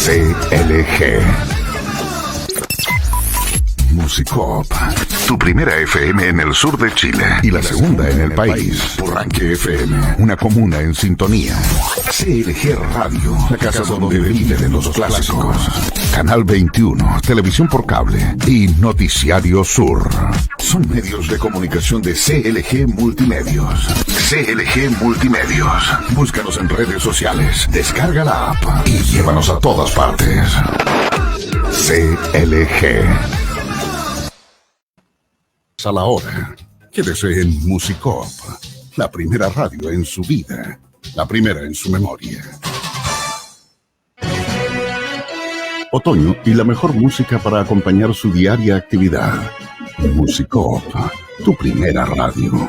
CLG. Musicop. Tu primera FM en el sur de Chile y la segunda en el país. Purranque FM, una comuna en sintonía. CLG Radio, la casa donde viven los clásicos. Canal 21, televisión por cable y Noticiario Sur. Son medios de comunicación de CLG Multimedios. CLG Multimedios. Búscanos en redes sociales, descarga la app y llévanos a todas partes. CLG. A la hora. Quédese en Musicop, la primera radio en su vida, la primera en su memoria. Otoño y la mejor música para acompañar su diaria actividad. Musicop, tu primera radio.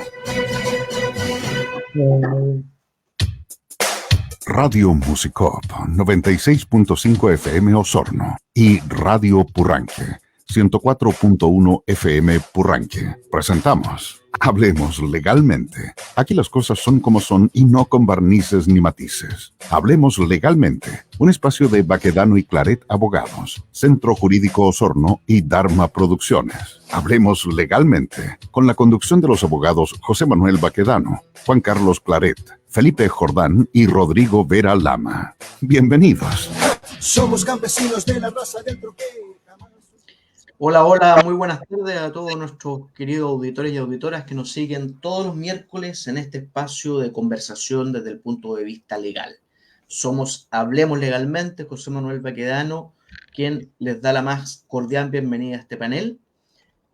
Radio Musicop, 96.5 FM Osorno y Radio Purranque, 104.1 FM Purranque. Presentamos Hablemos Legalmente. Aquí las cosas son como son y no con barnices ni matices. Hablemos Legalmente, un espacio de Baquedano y Claret Abogados, Centro Jurídico Osorno y Dharma Producciones. Hablemos Legalmente, con la conducción de los abogados José Manuel Baquedano, Juan Carlos Claret, Felipe Jordán y Rodrigo Vera Lama. Bienvenidos. Somos campesinos de la raza del troquel. Hola, hola, muy buenas tardes a todos nuestros queridos auditores y auditoras que nos siguen todos los miércoles en este espacio de conversación desde el punto de vista legal. Somos Hablemos Legalmente, José Manuel Baquedano, quien les da la más cordial bienvenida a este panel,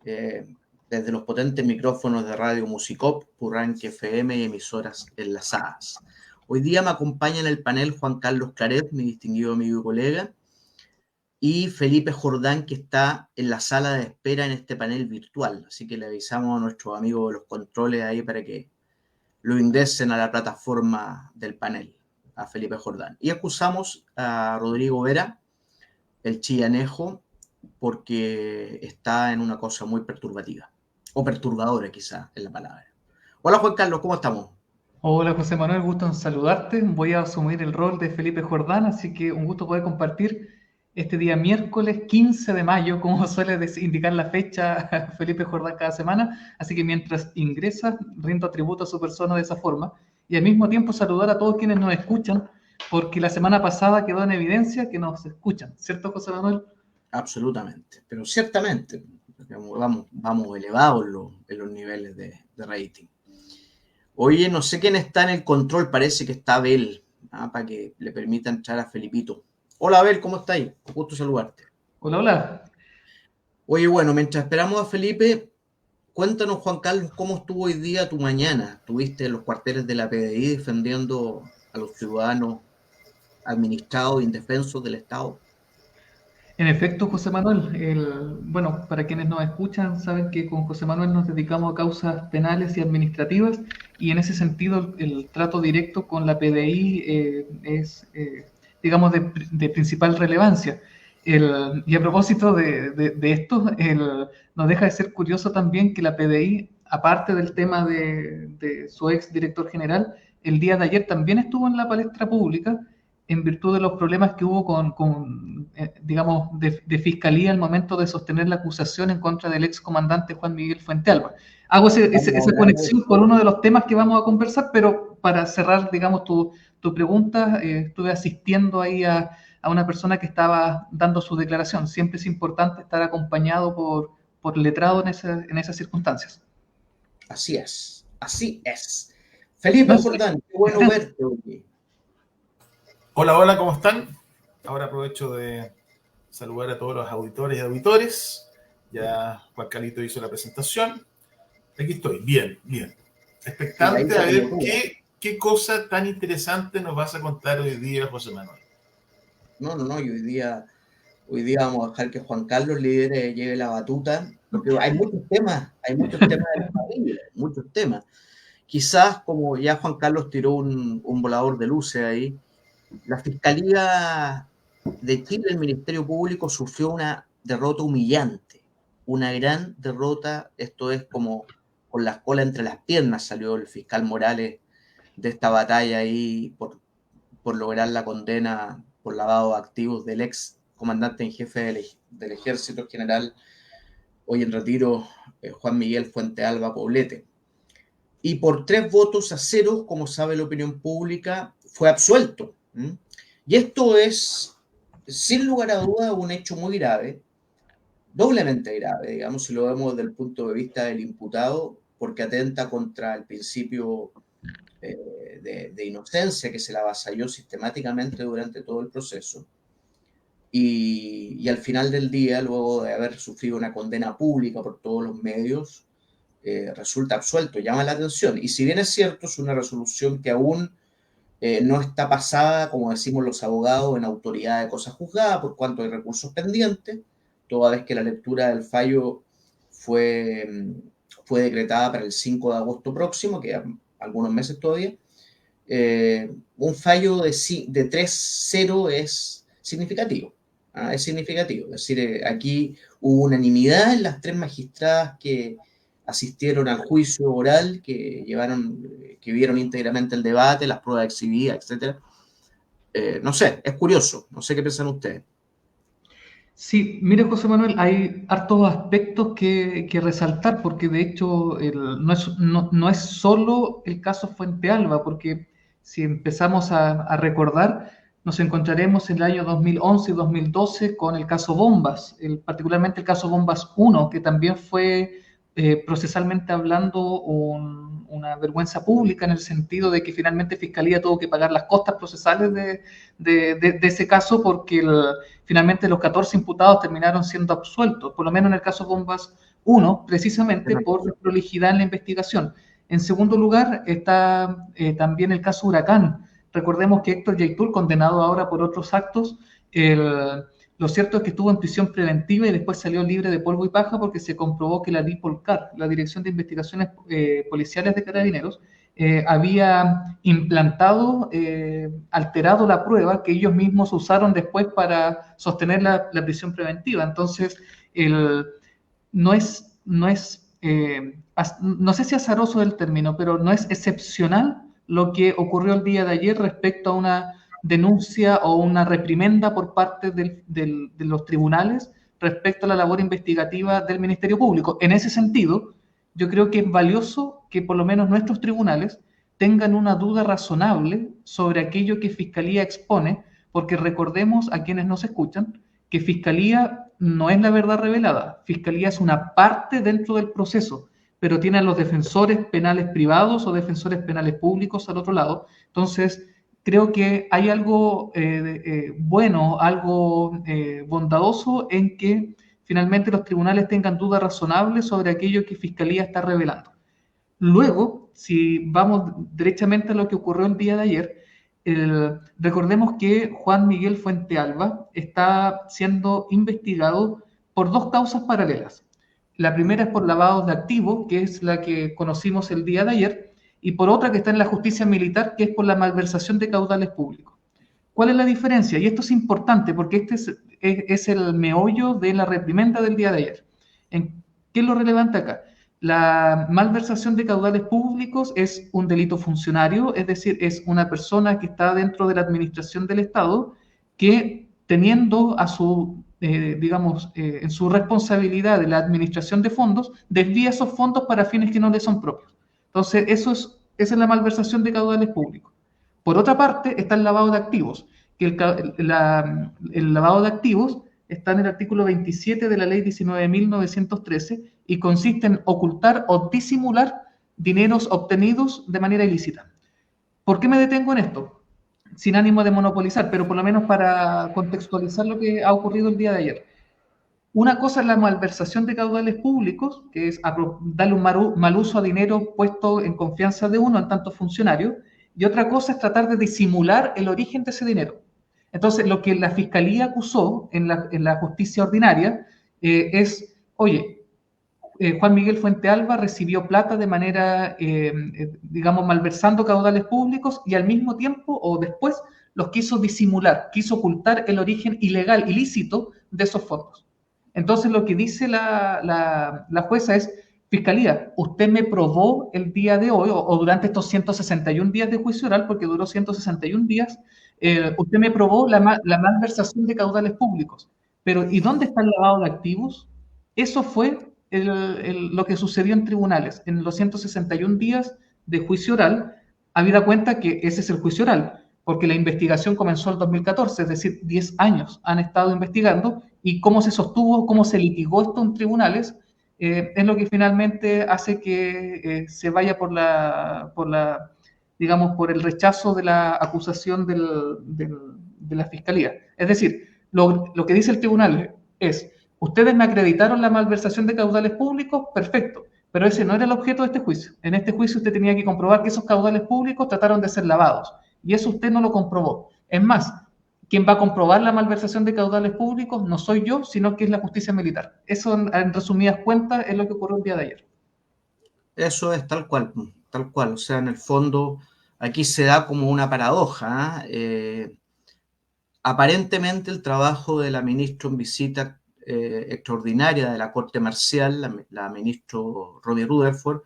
desde los potentes micrófonos de Radio Musicop, Purranque FM y emisoras enlazadas. Hoy día me acompaña en el panel Juan Carlos Claret, mi distinguido amigo y colega, y Felipe Jordán, que está en la sala de espera en este panel virtual. Así que le avisamos a nuestros amigos de los controles ahí para que lo ingresen a la plataforma del panel, a Felipe Jordán. Y acusamos a Rodrigo Vera, el chillanejo, porque está en una cosa muy perturbativa, o perturbadora quizá es la palabra. Hola Juan Carlos, ¿cómo estamos? Hola José Manuel, gusto en saludarte. Voy a asumir el rol de Felipe Jordán, así que un gusto poder compartir este día miércoles 15 de mayo, como suele indicar la fecha Felipe Jordán cada semana. Así que mientras ingresa, rindo tributo a su persona de esa forma y al mismo tiempo saludar a todos quienes nos escuchan, porque la semana pasada quedó en evidencia que nos escuchan, ¿cierto José Manuel? Absolutamente, pero ciertamente vamos elevados en los niveles de rating. Oye, no sé quién está en el control, parece que está Abel, para que le permita entrar a Felipito. Hola Abel, ¿cómo estáis? Gusto saludarte. Hola, hola. Oye, bueno, mientras esperamos a Felipe, cuéntanos Juan Carlos, ¿cómo estuvo hoy día tu mañana? ¿Estuviste en los cuarteles de la PDI defendiendo a los ciudadanos administrados e indefensos del Estado? En efecto, José Manuel, bueno, para quienes nos escuchan, saben que con José Manuel nos dedicamos a causas penales y administrativas, y en ese sentido el trato directo con la PDI es, digamos, de principal relevancia. Y a propósito de esto, nos deja de ser curioso también que la PDI, aparte del tema de su ex director general, el día de ayer también estuvo en la palestra pública, en virtud de los problemas que hubo digamos, de fiscalía al momento de sostener la acusación en contra del ex comandante Juan Miguel Fuentealba. Hago esa conexión por uno de los temas que vamos a conversar, pero para cerrar, digamos, tu pregunta, estuve asistiendo ahí a una persona que estaba dando su declaración. Siempre es importante estar acompañado por letrado en esas circunstancias. Así es, así es. Felipe Jordán, qué bueno verte hoy. Hola, hola, ¿cómo están? Ahora aprovecho de saludar a todos los auditores y auditores. Ya Juan Carlito hizo la presentación. Aquí estoy, bien. Expectante a ver qué cosa tan interesante nos vas a contar hoy día, José Manuel. No, y hoy día vamos a dejar que Juan Carlos lleve la batuta, porque hay muchos temas de la familia, muchos temas. Quizás, como ya Juan Carlos tiró un volador de luces ahí, la Fiscalía de Chile, el Ministerio Público, sufrió una derrota humillante, una gran derrota. Esto es como con la cola entre las piernas salió el fiscal Morales de esta batalla ahí por lograr la condena por lavado de activos del ex comandante en jefe del Ejército, general, hoy en retiro, Juan Miguel Fuentealba Poblete. Y por 3 votos a 0, como sabe la opinión pública, fue absuelto. Y esto es, sin lugar a duda, un hecho muy grave, doblemente grave, digamos, si lo vemos desde el punto de vista del imputado, porque atenta contra el principio de inocencia que se le avasalló sistemáticamente durante todo el proceso. Y al final del día, luego de haber sufrido una condena pública por todos los medios, resulta absuelto, llama la atención. Y si bien es cierto, es una resolución que aún no está pasada, como decimos los abogados, en autoridad de cosa juzgada, por cuanto hay recursos pendientes, toda vez que la lectura del fallo fue decretada para el 5 de agosto próximo, que algunos meses todavía. Un fallo de 3-0 es significativo. Es significativo. Es decir, aquí hubo unanimidad en las 3 magistradas que asistieron al juicio oral, que vieron íntegramente el debate, las pruebas exhibidas, etc. No sé, es curioso. No sé qué piensan ustedes. Sí, mire, José Manuel, hay hartos aspectos que resaltar, porque de hecho no es solo el caso Fuentealba, porque si empezamos a recordar, nos encontraremos en el año 2011 y 2012 con el caso Bombas, particularmente el caso Bombas 1, que también fue procesalmente hablando una vergüenza pública, en el sentido de que finalmente Fiscalía tuvo que pagar las costas procesales de ese caso, porque finalmente los 14 imputados terminaron siendo absueltos, por lo menos en el caso Bombas 1, precisamente por prolijidad en la investigación. En segundo lugar está también el caso Huracán. Recordemos que Héctor Yaitul, condenado ahora por otros actos, lo cierto es que estuvo en prisión preventiva y después salió libre de polvo y paja porque se comprobó que la DIPOLCAR, la Dirección de Investigaciones Policiales de Carabineros, había implantado, alterado la prueba que ellos mismos usaron después para sostener la prisión preventiva. Entonces, no sé si azaroso es el término, pero no es excepcional lo que ocurrió el día de ayer respecto a una denuncia o una reprimenda por parte de los tribunales respecto a la labor investigativa del Ministerio Público. En ese sentido, yo creo que es valioso que por lo menos nuestros tribunales tengan una duda razonable sobre aquello que Fiscalía expone, porque recordemos a quienes nos escuchan que Fiscalía no es la verdad revelada. Fiscalía es una parte dentro del proceso, pero tiene a los defensores penales privados o defensores penales públicos al otro lado. Entonces, creo que hay algo bueno, algo bondadoso en que finalmente los tribunales tengan dudas razonables sobre aquello que Fiscalía está revelando. Luego, si vamos derechamente a lo que ocurrió el día de ayer, recordemos que Juan Miguel Fuentealba está siendo investigado por 2 causas paralelas. La primera es por lavado de activos, que es la que conocimos el día de ayer, y por otra que está en la justicia militar, que es por la malversación de caudales públicos. ¿Cuál es la diferencia? Y esto es importante porque este es el meollo de la reprimenda del día de ayer. ¿Qué es lo relevante acá? La malversación de caudales públicos es un delito funcionario, es decir, es una persona que está dentro de la administración del Estado que, teniendo a su, en su responsabilidad de la administración de fondos, desvía esos fondos para fines que no le son propios. Entonces, esa es la malversación de caudales públicos. Por otra parte, está el lavado de activos, que el lavado de activos está en el artículo 27 de la ley 19.913 y consiste en ocultar o disimular dineros obtenidos de manera ilícita. ¿Por qué me detengo en esto? Sin ánimo de monopolizar, pero por lo menos para contextualizar lo que ha ocurrido el día de ayer. Una cosa es la malversación de caudales públicos, que es darle un mal uso a dinero puesto en confianza de uno en tanto funcionario, y otra cosa es tratar de disimular el origen de ese dinero. Entonces, lo que la Fiscalía acusó en la justicia ordinaria es, oye, Juan Miguel Fuentealba recibió plata de manera, malversando caudales públicos y al mismo tiempo o después los quiso disimular, quiso ocultar el origen ilegal, ilícito de esos fondos. Entonces, lo que dice la jueza es, Fiscalía, usted me probó el día de hoy o durante estos 161 días de juicio oral, porque duró 161 días, Usted me probó la malversación de caudales públicos, pero ¿y dónde está el lavado de activos? Eso fue lo que sucedió en tribunales en los 161 días de juicio oral, habida cuenta que ese es el juicio oral, porque la investigación comenzó en 2014, es decir, 10 años han estado investigando, y cómo se sostuvo, cómo se litigó esto en tribunales, es lo que finalmente hace que se vaya digamos, por el rechazo de la acusación de la fiscalía. Es decir, lo que dice el tribunal es: ustedes me acreditaron la malversación de caudales públicos, perfecto, pero ese no era el objeto de este juicio. En este juicio usted tenía que comprobar que esos caudales públicos trataron de ser lavados, y eso usted no lo comprobó. Es más, quien va a comprobar la malversación de caudales públicos no soy yo, sino que es la justicia militar. Eso, en resumidas cuentas, es lo que ocurrió el día de ayer. Eso es tal cual, tal cual. O sea, en el fondo, aquí se da como una paradoja, ¿eh? Aparentemente el trabajo de la ministra en visita extraordinaria de la Corte Marcial, la ministra Romy Rutherford,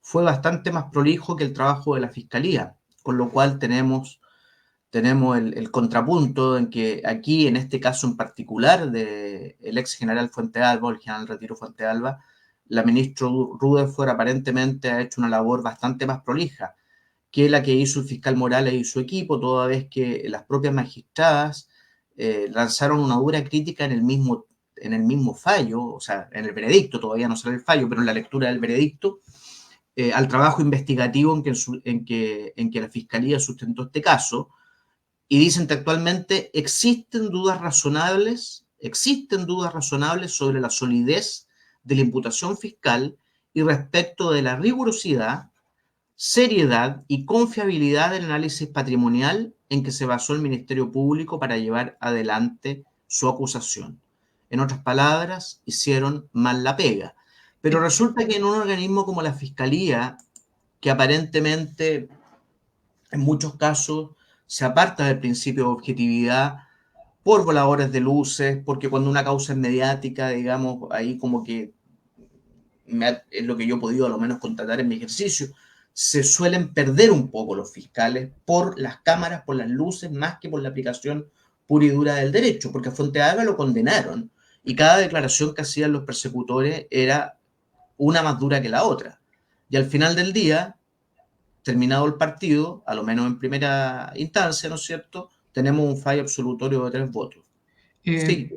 fue bastante más prolijo que el trabajo de la Fiscalía, con lo cual tenemos el contrapunto en que aquí, en este caso en particular, del ex general Fuentealba, el general Retiro Fuentealba, la ministra Rutherford aparentemente ha hecho una labor bastante más prolija que la que hizo el fiscal Morales y su equipo, toda vez que las propias magistradas lanzaron una dura crítica en el mismo fallo, o sea, en el veredicto, todavía no sale el fallo, pero en la lectura del veredicto, al trabajo investigativo en que la Fiscalía sustentó este caso, y dicen que actualmente existen dudas razonables sobre la solidez de la imputación fiscal y respecto de la rigurosidad, seriedad y confiabilidad del análisis patrimonial en que se basó el Ministerio Público para llevar adelante su acusación. En otras palabras, hicieron mal la pega. Pero resulta que en un organismo como la Fiscalía, que aparentemente en muchos casos se aparta del principio de objetividad por voladores de luces, porque cuando una causa es mediática, digamos, ahí como que es lo que yo he podido a lo menos constatar en mi ejercicio, se suelen perder un poco los fiscales por las cámaras, por las luces, más que por la aplicación pura y dura del derecho, porque a Fuentealba lo condenaron y cada declaración que hacían los persecutores era una más dura que la otra. Y al final del día, terminado el partido, a lo menos en primera instancia, ¿no es cierto?, tenemos un fallo absolutorio de 3 votos. Sí.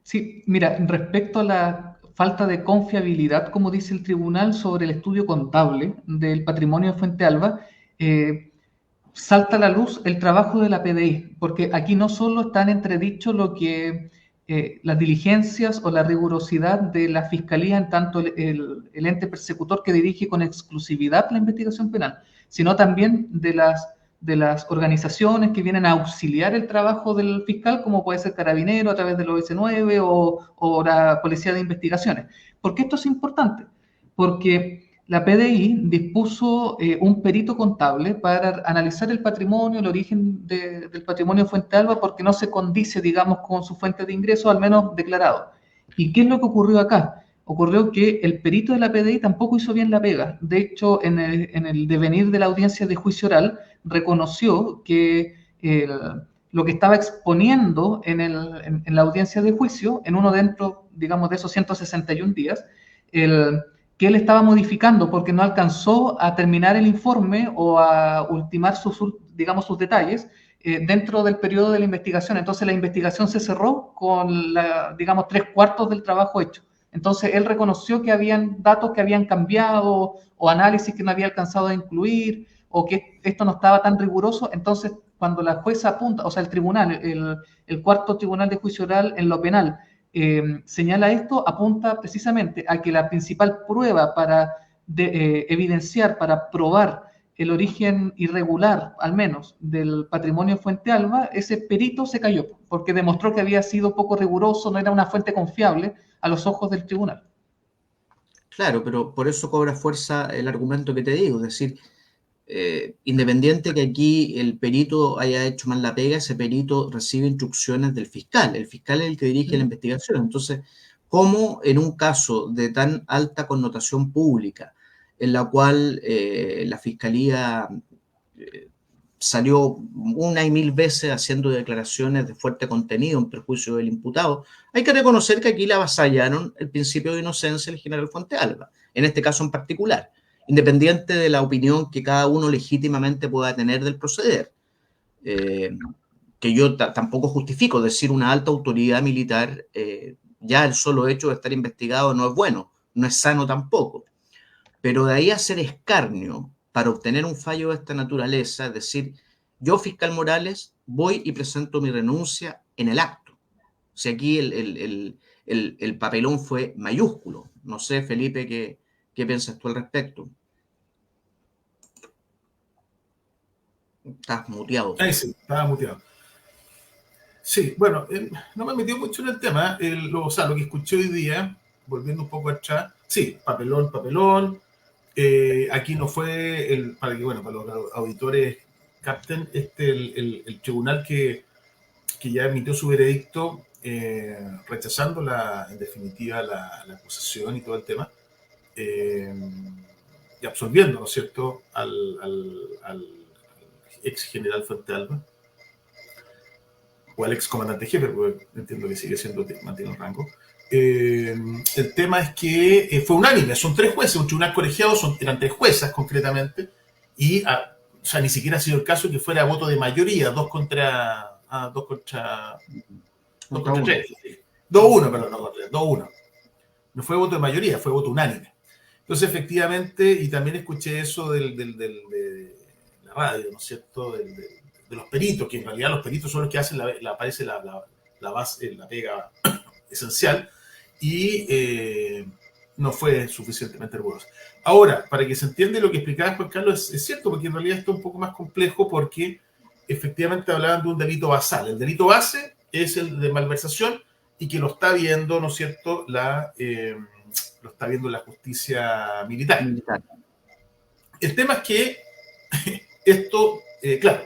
Sí, mira, respecto a la falta de confiabilidad, como dice el tribunal, sobre el estudio contable del patrimonio de Fuentealba, salta a la luz el trabajo de la PDI, porque aquí no solo está en entredicho lo que las diligencias o la rigurosidad de la Fiscalía, en tanto el ente persecutor que dirige con exclusividad la investigación penal, sino también de las organizaciones que vienen a auxiliar el trabajo del fiscal, como puede ser Carabinero a través del OS9 o la Policía de Investigaciones. ¿Por qué esto es importante? Porque la PDI dispuso un perito contable para analizar el patrimonio, el origen del patrimonio de Fuentealba, porque no se condice, digamos, con su fuente de ingreso, al menos declarado. ¿Y qué es lo que ocurrió acá? Ocurrió que el perito de la PDI tampoco hizo bien la pega. De hecho, en el devenir de la audiencia de juicio oral, reconoció que lo que estaba exponiendo en la audiencia de juicio, en uno dentro, digamos, de esos 161 días, que él estaba modificando porque no alcanzó a terminar el informe o a ultimar sus detalles dentro del periodo de la investigación. Entonces la investigación se cerró con, digamos, 3/4 del trabajo hecho. Entonces él reconoció que habían datos que habían cambiado o análisis que no había alcanzado a incluir o que esto no estaba tan riguroso. Entonces cuando la jueza apunta, o sea, el tribunal, el cuarto tribunal de juicio oral en lo penal, señala esto, apunta precisamente a que la principal prueba para evidenciar, para probar el origen irregular, al menos, del patrimonio de Fuentealba, ese perito se cayó, porque demostró que había sido poco riguroso, no era una fuente confiable a los ojos del tribunal. Claro, pero por eso cobra fuerza el argumento que te digo, es decir, independiente que aquí el perito haya hecho mal la pega, ese perito recibe instrucciones del fiscal. El fiscal es el que dirige la investigación. Entonces, ¿cómo en un caso de tan alta connotación pública, en la cual la fiscalía salió una y mil veces haciendo declaraciones de fuerte contenido en perjuicio del imputado. Hay que reconocer que aquí le avasallaron el principio de inocencia del general Fuentealba, en este caso en particular, independiente de la opinión que cada uno legítimamente pueda tener del proceder. Que yo tampoco justifico decir una alta autoridad militar, ya el solo hecho de estar investigado no es bueno, no es sano tampoco. Pero de ahí a hacer escarnio para obtener un fallo de esta naturaleza, es decir, yo, fiscal Morales, voy y presento mi renuncia en el acto. O sea, aquí el papelón fue mayúsculo. No sé, Felipe, ¿qué piensas tú al respecto? Estás muteado. Sí, estaba muteado. Sí, bueno, no me he metido mucho en el tema. O sea, lo que escuché hoy día, volviendo un poco atrás, sí, papelón. Aquí no fue, para los auditores capten, el tribunal que ya emitió su veredicto rechazando en definitiva la acusación y todo el tema, y absolviendo, ¿no es cierto?, al ex general Fuentealba, o al ex comandante jefe, porque entiendo que sigue siendo, mantiene el rango. El tema es que fue unánime, son 3 jueces, un tribunal colegiado, eran 3 juezas concretamente, y o sea, ni siquiera ha sido el caso que fuera voto de mayoría, 2 contra 3. 2-1, perdón, no contra 3, 2-1. No fue voto de mayoría, fue voto unánime. Entonces, efectivamente, y también escuché eso de la radio, ¿no es cierto?, de los peritos, que en realidad los peritos son los que hacen aparece la base, la pega esencial, y no fue suficientemente riguroso. Ahora, para que se entienda lo que explicaba Juan Carlos, es cierto, porque en realidad esto es un poco más complejo, porque efectivamente hablaban de un delito basal. El delito base es el de malversación, y que lo está viendo, ¿no es cierto?, lo está viendo la justicia militar. El tema es que esto, claro,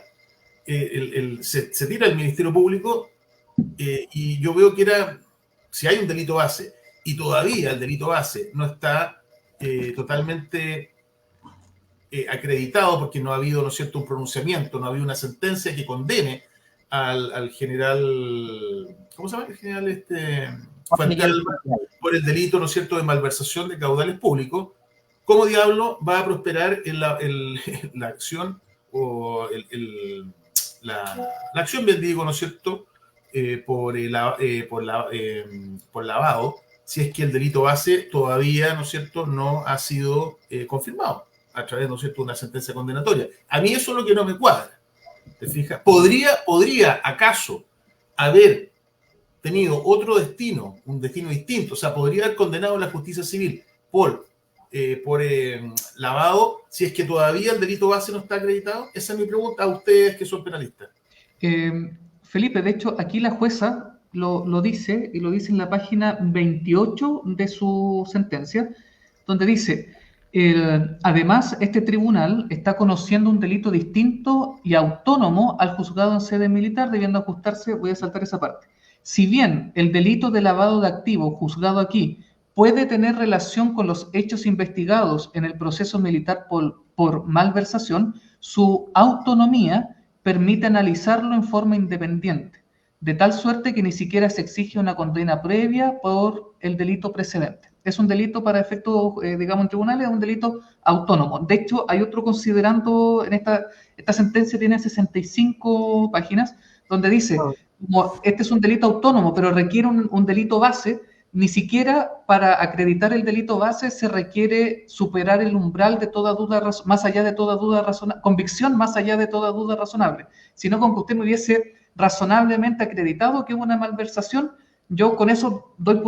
se tira al Ministerio Público, y yo veo que si hay un delito base y todavía el delito base no está totalmente acreditado, porque no ha habido, ¿no es cierto?, un pronunciamiento, no ha habido una sentencia que condene al general, ¿cómo se llama? El general Fuentealba, por el delito, ¿no es cierto?, de malversación de caudales públicos. ¿Cómo diablo va a prosperar la acción o la acción, bien digo, ¿no es cierto?, por lavado, si es que el delito base todavía, ¿no es cierto?, no ha sido confirmado a través, ¿no es cierto?, de una sentencia condenatoria? A mí eso es lo que no me cuadra. ¿Te fijas? ¿Podría acaso haber tenido otro destino, un destino distinto? O sea, ¿podría haber condenado a la justicia civil por lavado si es que todavía el delito base no está acreditado? Esa es mi pregunta a ustedes que son penalistas. Felipe, de hecho, aquí la jueza lo dice, y lo dice en la página 28 de su sentencia, donde dice: además, este tribunal está conociendo un delito distinto y autónomo al juzgado en sede militar, debiendo ajustarse, voy a saltar esa parte. Si bien el delito de lavado de activos juzgado aquí puede tener relación con los hechos investigados en el proceso militar por malversación, su autonomía permite analizarlo en forma independiente, de tal suerte que ni siquiera se exige una condena previa por el delito precedente. Es un delito para efectos, digamos, en tribunales, es un delito autónomo. De hecho, hay otro considerando, en esta sentencia tiene 65 páginas, donde dice, como este es un delito autónomo, pero requiere un delito base. Ni siquiera para acreditar el delito base se requiere superar el umbral de toda duda, más allá de toda duda razonable, convicción más allá de toda duda razonable, sino con que usted me hubiese razonablemente acreditado que hubo una malversación. Yo con eso doy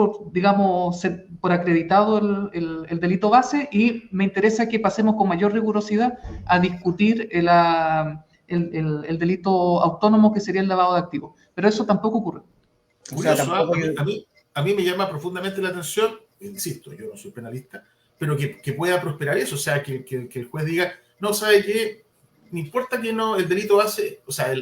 por acreditado el delito base, y me interesa que pasemos con mayor rigurosidad a discutir el delito autónomo, que sería el lavado de activos. Pero eso tampoco ocurre. A mí me llama profundamente la atención, insisto, yo no soy penalista, pero que pueda prosperar eso, o sea, que el juez diga, no, ¿sabe qué? No importa que no, el delito base, o sea,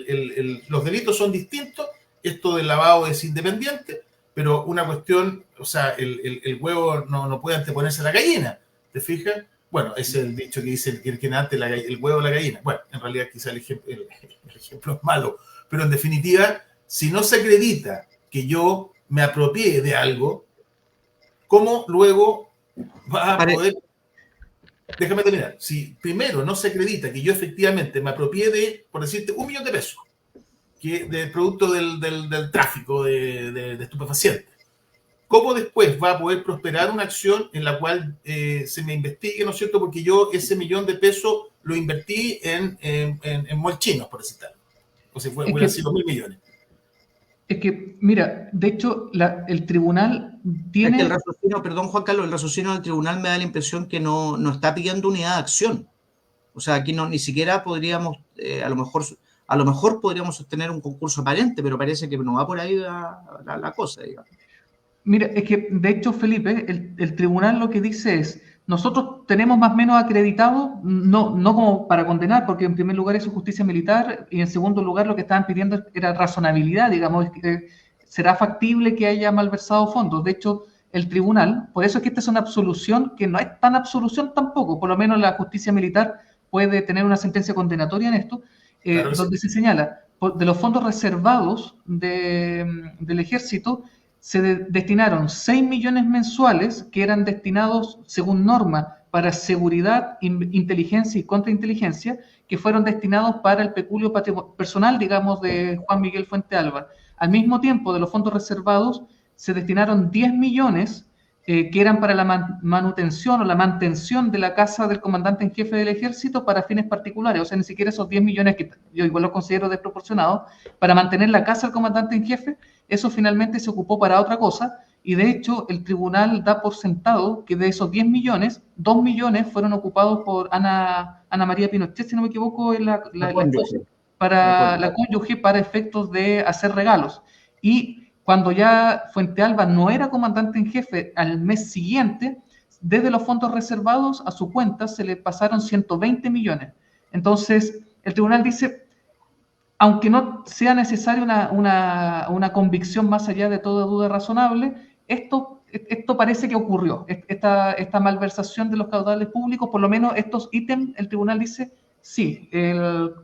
los delitos son distintos, esto del lavado es independiente, pero una cuestión, o sea, el huevo no puede anteponerse a la gallina, ¿te fijas? Bueno, ese es el dicho que dice que antes el huevo o la gallina. Bueno, en realidad quizá el ejemplo es malo, pero en definitiva, si no se acredita que yo me apropié de algo, ¿cómo luego va a poder? Déjame terminar. Si primero no se acredita que yo efectivamente me apropié de, por decirte, 1 millón de pesos, que del producto del tráfico de estupefacientes, ¿cómo después va a poder prosperar una acción en la cual se me investigue, ¿no es cierto? Porque yo ese 1 millón de pesos lo invertí en molchinos, por decir tal. O sea, hubieran sido 1.000 millones. Es que, mira, de hecho, el tribunal tiene... Es que el raciocinio, perdón Juan Carlos, el raciocinio del tribunal me da la impresión que no está pidiendo unidad de acción. O sea, aquí ni siquiera podríamos, a lo mejor podríamos sostener un concurso aparente, pero parece que no va por ahí la cosa, digamos. Mira, es que, de hecho, Felipe, el tribunal lo que dice es, nosotros tenemos más o menos acreditado, no como para condenar, porque en primer lugar es justicia militar, y en segundo lugar lo que estaban pidiendo era razonabilidad, digamos, será factible que haya malversado fondos. De hecho, el tribunal, por eso es que esta es una absolución que no es tan absolución tampoco, por lo menos la justicia militar puede tener una sentencia condenatoria en esto, claro, donde se señala, de los fondos reservados del ejército, se destinaron 6 millones mensuales que eran destinados, según norma, para seguridad, inteligencia y contrainteligencia, que fueron destinados para el peculio personal, digamos, de Juan Miguel Fuentealba. Al mismo tiempo, de los fondos reservados, se destinaron 10 millones que eran para la manutención o la mantención de la casa del comandante en jefe del ejército para fines particulares. O sea, ni siquiera esos 10 millones, que yo igual los considero desproporcionados, para mantener la casa del comandante en jefe, eso finalmente se ocupó para otra cosa, y de hecho el tribunal da por sentado que de esos 10 millones, 2 millones fueron ocupados por Ana María Pinochet, si no me equivoco, en la cónyuge para efectos de hacer regalos. Y cuando ya Fuentealba no era comandante en jefe, al mes siguiente, desde los fondos reservados a su cuenta se le pasaron 120 millones. Entonces, el tribunal dice, aunque no sea necesaria una convicción más allá de toda duda razonable, esto parece que ocurrió, esta malversación de los caudales públicos, por lo menos estos ítems, el tribunal dice, sí,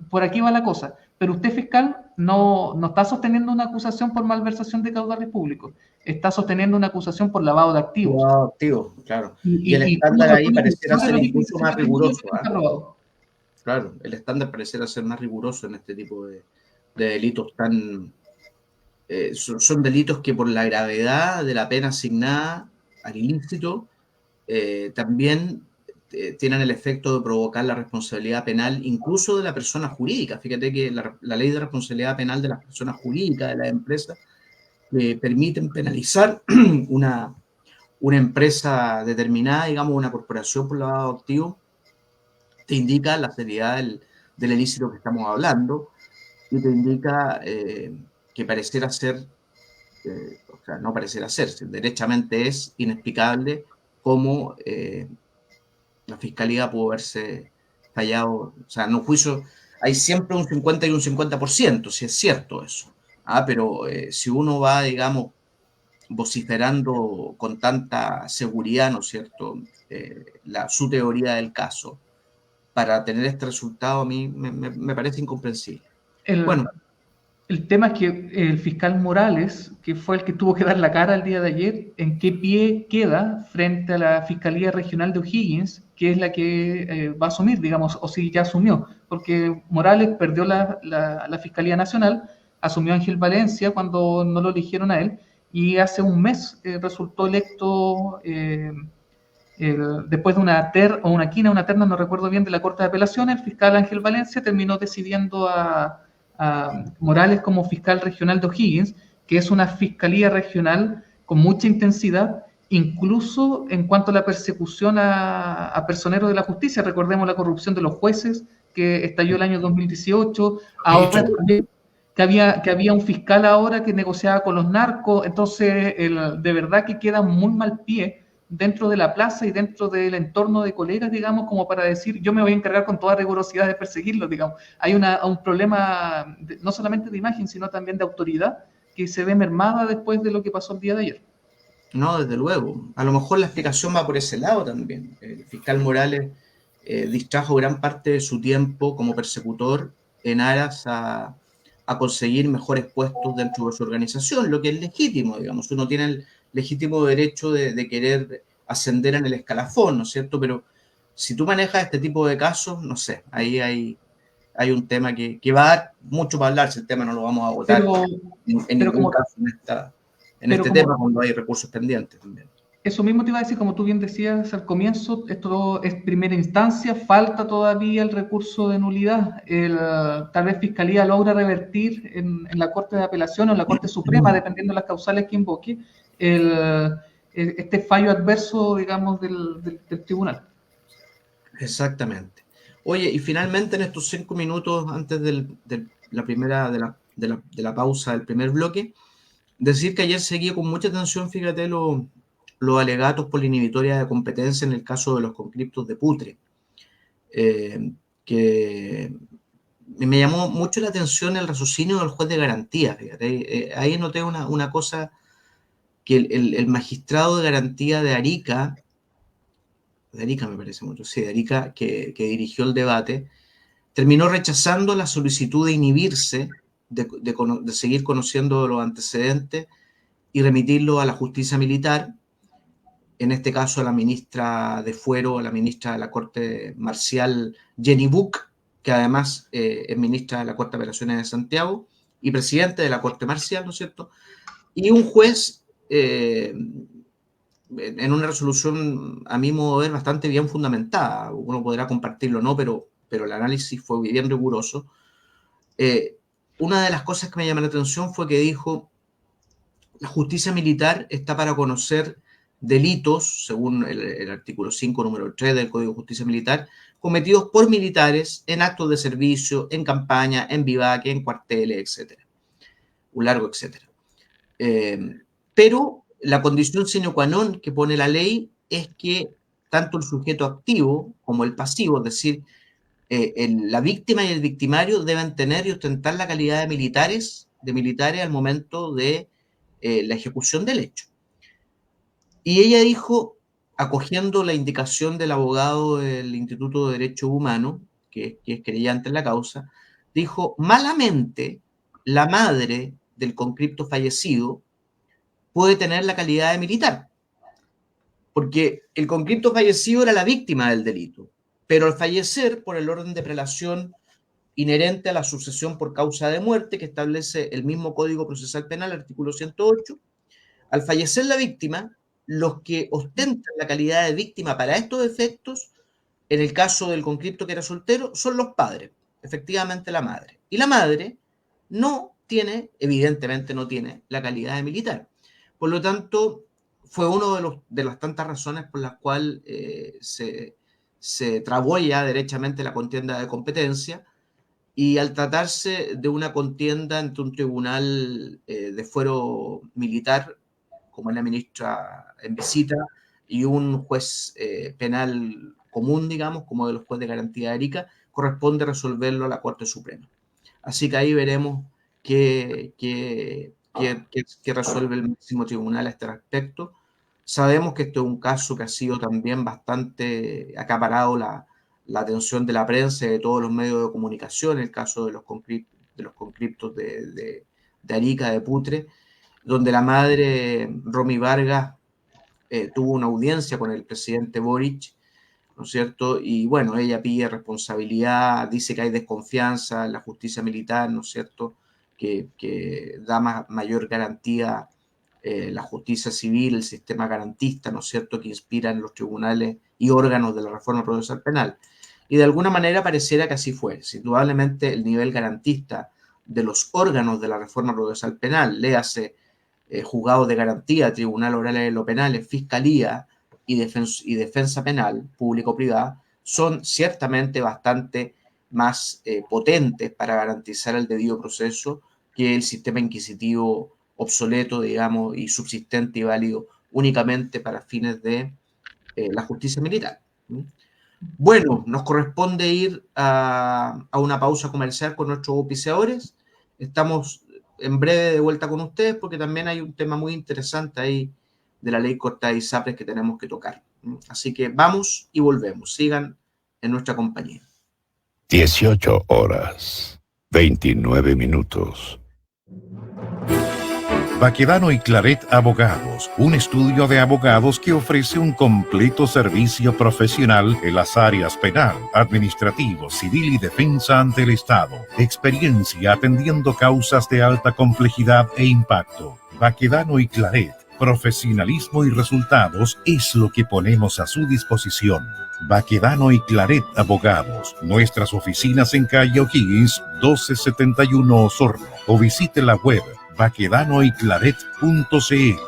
por aquí va la cosa, pero usted, fiscal, no está sosteniendo una acusación por malversación de caudales públicos, está sosteniendo una acusación por lavado de activos. Lavado de activos, claro. Y el estándar ahí pareciera ser incluso más riguroso. Claro, el estándar pareciera ser más riguroso en este tipo de delitos tan... son delitos que por la gravedad de la pena asignada al ilícito también tienen el efecto de provocar la responsabilidad penal incluso de la persona jurídica. Fíjate que la ley de responsabilidad penal de las personas jurídicas, de las empresas, permiten penalizar una empresa determinada, digamos una corporación por lavado de activos, te indica la seriedad del ilícito que estamos hablando y te indica que pareciera ser, o sea, no pareciera ser, derechamente es inexplicable cómo la Fiscalía pudo haberse fallado. O sea, en un juicio hay siempre un 50 y un 50%, si es cierto eso. Pero si uno va, digamos, vociferando con tanta seguridad, ¿no es cierto?, su teoría del caso, para tener este resultado a mí me parece incomprensible. El tema es que el fiscal Morales, que fue el que tuvo que dar la cara el día de ayer, ¿en qué pie queda frente a la Fiscalía Regional de O'Higgins, que es la que va a asumir, digamos, o si ya asumió? Porque Morales perdió la Fiscalía Nacional, asumió Ángel Valencia cuando no lo eligieron a él, y hace un mes resultó electo... después de una terna, no recuerdo bien, de la Corte de Apelaciones, el fiscal Ángel Valencia terminó decidiendo a Morales como fiscal regional de O'Higgins, que es una fiscalía regional con mucha intensidad, incluso en cuanto a la persecución a personeros de la justicia. Recordemos la corrupción de los jueces que estalló el año 2018, ahora que había un fiscal ahora que negociaba con los narcos. Entonces de verdad que queda muy mal pie dentro de la plaza y dentro del entorno de colegas, digamos, como para decir, yo me voy a encargar con toda rigurosidad de perseguirlos, digamos. Hay un problema no solamente de imagen, sino también de autoridad, que se ve mermada después de lo que pasó el día de ayer. No, desde luego. A lo mejor la explicación va por ese lado también. El fiscal Morales distrajo gran parte de su tiempo como persecutor en aras a conseguir mejores puestos dentro de su organización, lo que es legítimo, digamos. Uno tiene el legítimo derecho de querer ascender en el escalafón, ¿no es cierto? Pero si tú manejas este tipo de casos, no sé, ahí hay un tema que va a dar mucho para hablar, si el tema no lo vamos a agotar Pero, en pero ningún como, caso en pero este tema, como cuando hay recursos pendientes también. eso mismo te iba a decir, como tú bien decías al comienzo, esto es primera instancia, falta todavía el recurso de nulidad. Tal vez Fiscalía logra revertir en la Corte de Apelación o en la Corte Suprema, dependiendo de las causales que invoque, este fallo adverso, digamos, del tribunal. Exactamente. Oye, y finalmente en estos 5 minutos antes de la pausa del primer bloque, decir que ayer seguí con mucha atención, fíjate, los alegatos por la inhibitoria de competencia en el caso de los conscriptos de Putre, que me llamó mucho la atención el raciocinio del juez de garantía, fíjate. Ahí noté una cosa, que el magistrado de garantía de Arica me parece mucho, sí, de Arica, que dirigió el debate, terminó rechazando la solicitud de inhibirse, de seguir conociendo los antecedentes y remitirlo a la justicia militar, en este caso a la ministra de Fuero, a la ministra de la Corte Marcial, Jenny Buch, que además es ministra de la Corte de Apelaciones de Santiago y presidente de la Corte Marcial, ¿no es cierto? Y un juez, en una resolución, a mi modo de ver, bastante bien fundamentada. Uno podrá compartirlo o no, pero el análisis fue bien riguroso. Una de las cosas que me llamó la atención fue que dijo: la justicia militar está para conocer delitos, según el artículo 5, número 3 del Código de Justicia Militar, cometidos por militares en actos de servicio, en campaña, en vivaque, en cuarteles, etc. Un largo etcétera. Pero la condición sine qua non que pone la ley es que tanto el sujeto activo como el pasivo, es decir, la víctima y el victimario deben tener y ostentar la calidad de militares al momento de la ejecución del hecho. Y ella dijo, acogiendo la indicación del abogado del Instituto de Derecho Humano, que es querellante en la causa, dijo: malamente, la madre del conscripto fallecido puede tener la calidad de militar, porque el conscripto fallecido era la víctima del delito, pero al fallecer, por el orden de prelación inherente a la sucesión por causa de muerte que establece el mismo Código Procesal Penal, artículo 108, al fallecer la víctima, los que ostentan la calidad de víctima para estos efectos, en el caso del conscripto que era soltero, son los padres, efectivamente la madre. Y la madre no tiene, evidentemente no tiene, la calidad de militar. Por lo tanto, fue una de las tantas razones por las cuales se trabó ya derechamente la contienda de competencia, y al tratarse de una contienda entre un tribunal de fuero militar, como es la ministra en visita, y un juez penal común, digamos, como de los jueces de garantía de Arica, corresponde resolverlo a la Corte Suprema. Así que ahí veremos qué resuelve el máximo tribunal a este respecto. Sabemos que esto es un caso que ha sido también bastante acaparado la atención de la prensa y de todos los medios de comunicación, el caso de los conscriptos de Arica, de Putre, donde la madre, Romy Vargas, tuvo una audiencia con el presidente Boric, ¿no es cierto? Y bueno, ella pide responsabilidad, dice que hay desconfianza en la justicia militar, ¿no es cierto? Que da mayor garantía la justicia civil, el sistema garantista, ¿no es cierto?, que inspiran los tribunales y órganos de la reforma procesal penal. Y de alguna manera pareciera que así fue. Indudablemente el nivel garantista de los órganos de la reforma procesal penal, léase juzgados de garantía, tribunal oral en lo penal, fiscalía y defensa penal, público-privada, son ciertamente bastante más potentes para garantizar el debido proceso que el sistema inquisitivo obsoleto, digamos, y subsistente y válido únicamente para fines de la justicia militar. Bueno, nos corresponde ir a una pausa comercial con nuestros auspiciadores. Estamos en breve de vuelta con ustedes porque también hay un tema muy interesante ahí de la ley corta de ISAPRES que tenemos que tocar. Así que vamos y volvemos. Sigan en nuestra compañía. 18 horas, 29 minutos. Baquedano y Claret Abogados, un estudio de abogados que ofrece un completo servicio profesional en las áreas penal, administrativo, civil y defensa ante el Estado. Experiencia atendiendo causas de alta complejidad e impacto. Baquedano y Claret, profesionalismo y resultados es lo que ponemos a su disposición. Baquedano y Claret Abogados. Nuestras oficinas en calle O'Higgins, 1271 Osorno. O visite la web baquedanoyclaret.cl.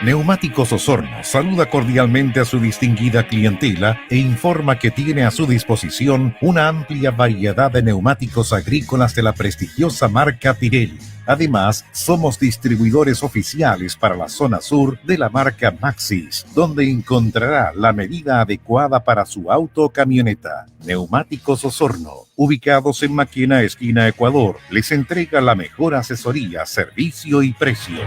Neumáticos Osorno saluda cordialmente a su distinguida clientela e informa que tiene a su disposición una amplia variedad de neumáticos agrícolas de la prestigiosa marca Pirelli. Además, somos distribuidores oficiales para la zona sur de la marca Maxxis, donde encontrará la medida adecuada para su auto o camioneta. Neumáticos Osorno, ubicados en Maquena, esquina Ecuador, les entrega la mejor asesoría, servicio y precio.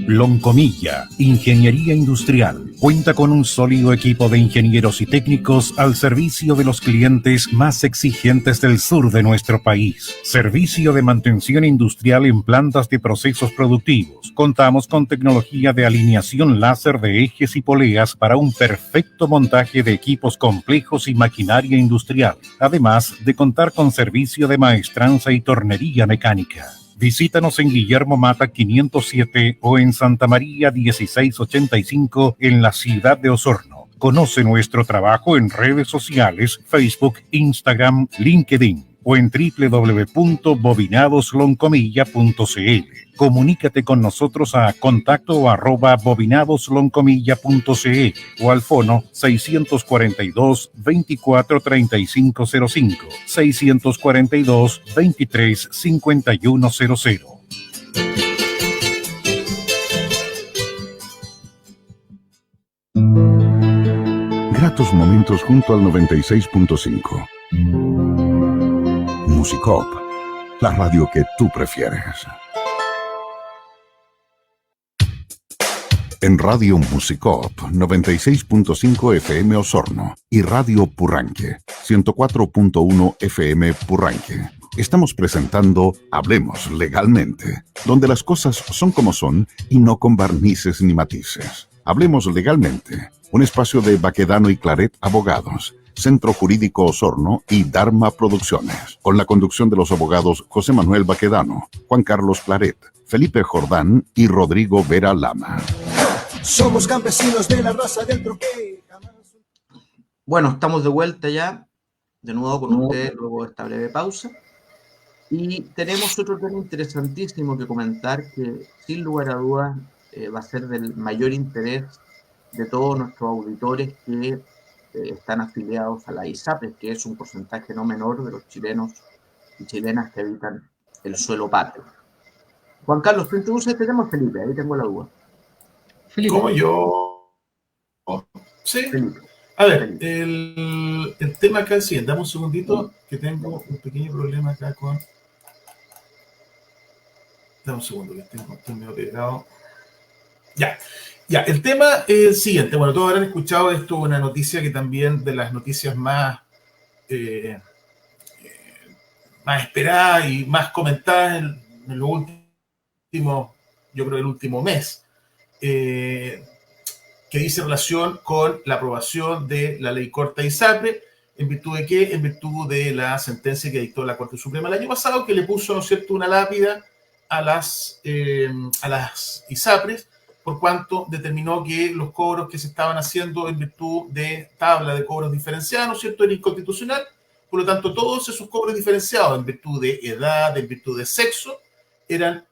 Loncomilla, Ingeniería Industrial. Cuenta con un sólido equipo de ingenieros y técnicos al servicio de los clientes más exigentes del sur de nuestro país. Servicio de mantención industrial en plantas de procesos productivos. Contamos con tecnología de alineación láser de ejes y poleas para un perfecto montaje de equipos complejos y maquinaria industrial. Además de contar con servicio de maestranza y tornería mecánica. Visítanos en Guillermo Mata 507 o en Santa María 1685 en la ciudad de Osorno. Conoce nuestro trabajo en redes sociales, Facebook, Instagram, LinkedIn o en www.bobinadosloncomilla.cl. Comunícate con nosotros a contacto@bobinadosloncomilla.cl o al fono 642 24 3505 642 23 5100. Gratos momentos junto al 96.5. Musicop, la radio que tú prefieres. En Radio Musicop 96.5 FM Osorno y Radio Purranque 104.1 FM Purranque. Estamos presentando Hablemos Legalmente, donde las cosas son como son y no con barnices ni matices. Hablemos Legalmente, un espacio de Baquedano y Claret Abogados, Centro Jurídico Osorno y Dharma Producciones, con la conducción de los abogados José Manuel Baquedano, Juan Carlos Claret, Felipe Jordán y Rodrigo Vera Lama. Somos campesinos de la raza del troquel. Bueno, estamos de vuelta ya, de nuevo con ustedes luego de esta breve pausa. Y tenemos otro tema interesantísimo que comentar que, sin lugar a dudas, va a ser del mayor interés de todos nuestros auditores que están afiliados a la ISAPRES, que es un porcentaje no menor de los chilenos y chilenas que habitan el suelo patrio. Juan Carlos, ¿tú introduces este tema, Felipe? Ahí tengo la duda. Felipe. ¿Cómo yo? Sí. Felipe. A ver, el tema acá es el siguiente. Dame un segundito que tengo un pequeño problema acá con... Dame un segundo que estoy medio pegado. Ya, el tema es el siguiente. Bueno, todos habrán escuchado esto, una noticia que también de las noticias más esperadas y más comentadas en los últimos, yo creo, el último mes. Que dice relación con la aprobación de la ley corta ISAPRES. ¿En virtud de qué? En virtud de la sentencia que dictó la Corte Suprema el año pasado, que le puso, ¿no es cierto?, una lápida a las ISAPRES, por cuanto determinó que los cobros que se estaban haciendo en virtud de tabla de cobros diferenciados, ¿no es cierto?, era inconstitucional. Por lo tanto, todos esos cobros diferenciados en virtud de edad, en virtud de sexo, eran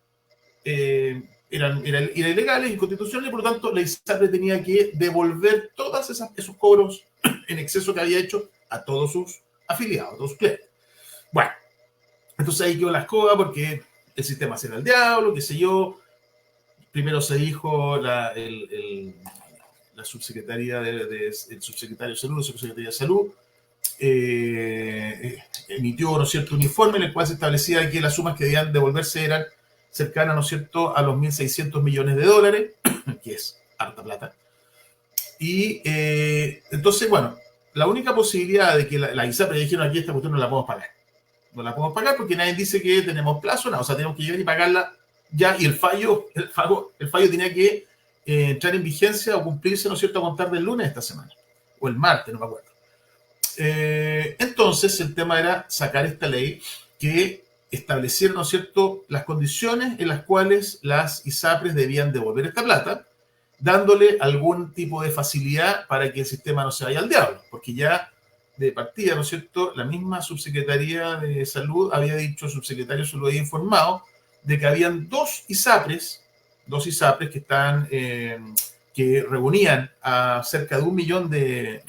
ilegales, inconstitucionales, y por lo tanto la ISAPRES tenía que devolver todos esos cobros en exceso que había hecho a todos sus afiliados, a todos sus clientes. Bueno, entonces ahí quedó la escoba porque el sistema será el diablo, qué sé yo. Primero se dijo la subsecretaría el subsecretario de Salud, la subsecretaría de Salud, emitió, ¿no es cierto?, un informe en el cual se establecía que las sumas que debían devolverse eran cercanas, ¿no es cierto?, a los 1.600 millones de dólares, que es harta plata. Y entonces, bueno, la única posibilidad de que la ISAPRE dijeron aquí, esta cuestión no la podemos pagar. No la podemos pagar porque nadie dice que tenemos plazo, nada, o sea, tenemos que llegar y pagarla ya, y el fallo tenía que entrar en vigencia o cumplirse, ¿no es cierto?, a contar del lunes de esta semana, o el martes, no me acuerdo. Entonces, el tema era sacar esta ley que estableciera, ¿no es cierto?, las condiciones en las cuales las ISAPRES debían devolver esta plata, dándole algún tipo de facilidad para que el sistema no se vaya al diablo, porque ya de partida, ¿no es cierto?, la misma Subsecretaría de Salud había dicho, el subsecretario se lo había informado, de que habían dos ISAPRES que están, que reunían a cerca de 1 millón de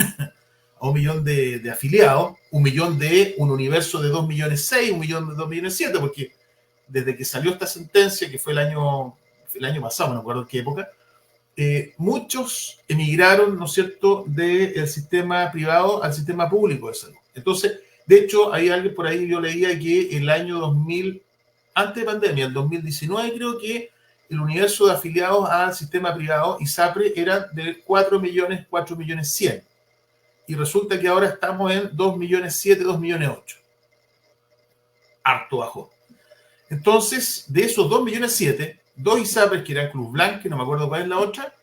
afiliados, 1 millón de un universo de 2,6 millones, 1 millón de 2,7 millones, porque desde que salió esta sentencia, que fue el año pasado, no me acuerdo en qué época, muchos emigraron, ¿no es cierto?, del sistema privado al sistema público de salud. Entonces, de hecho, hay alguien por ahí, yo leía que el año 2000, antes de pandemia, el 2019, creo que el universo de afiliados al sistema privado, ISAPRE, era de 4 millones, 4 millones 100. Y resulta que ahora estamos en 2 millones 7, 2 millones 8. Harto bajo. Entonces, de esos 2 millones 7, dos ISAPRES, que eran Cruz Blanca, no me acuerdo cuál es la otra,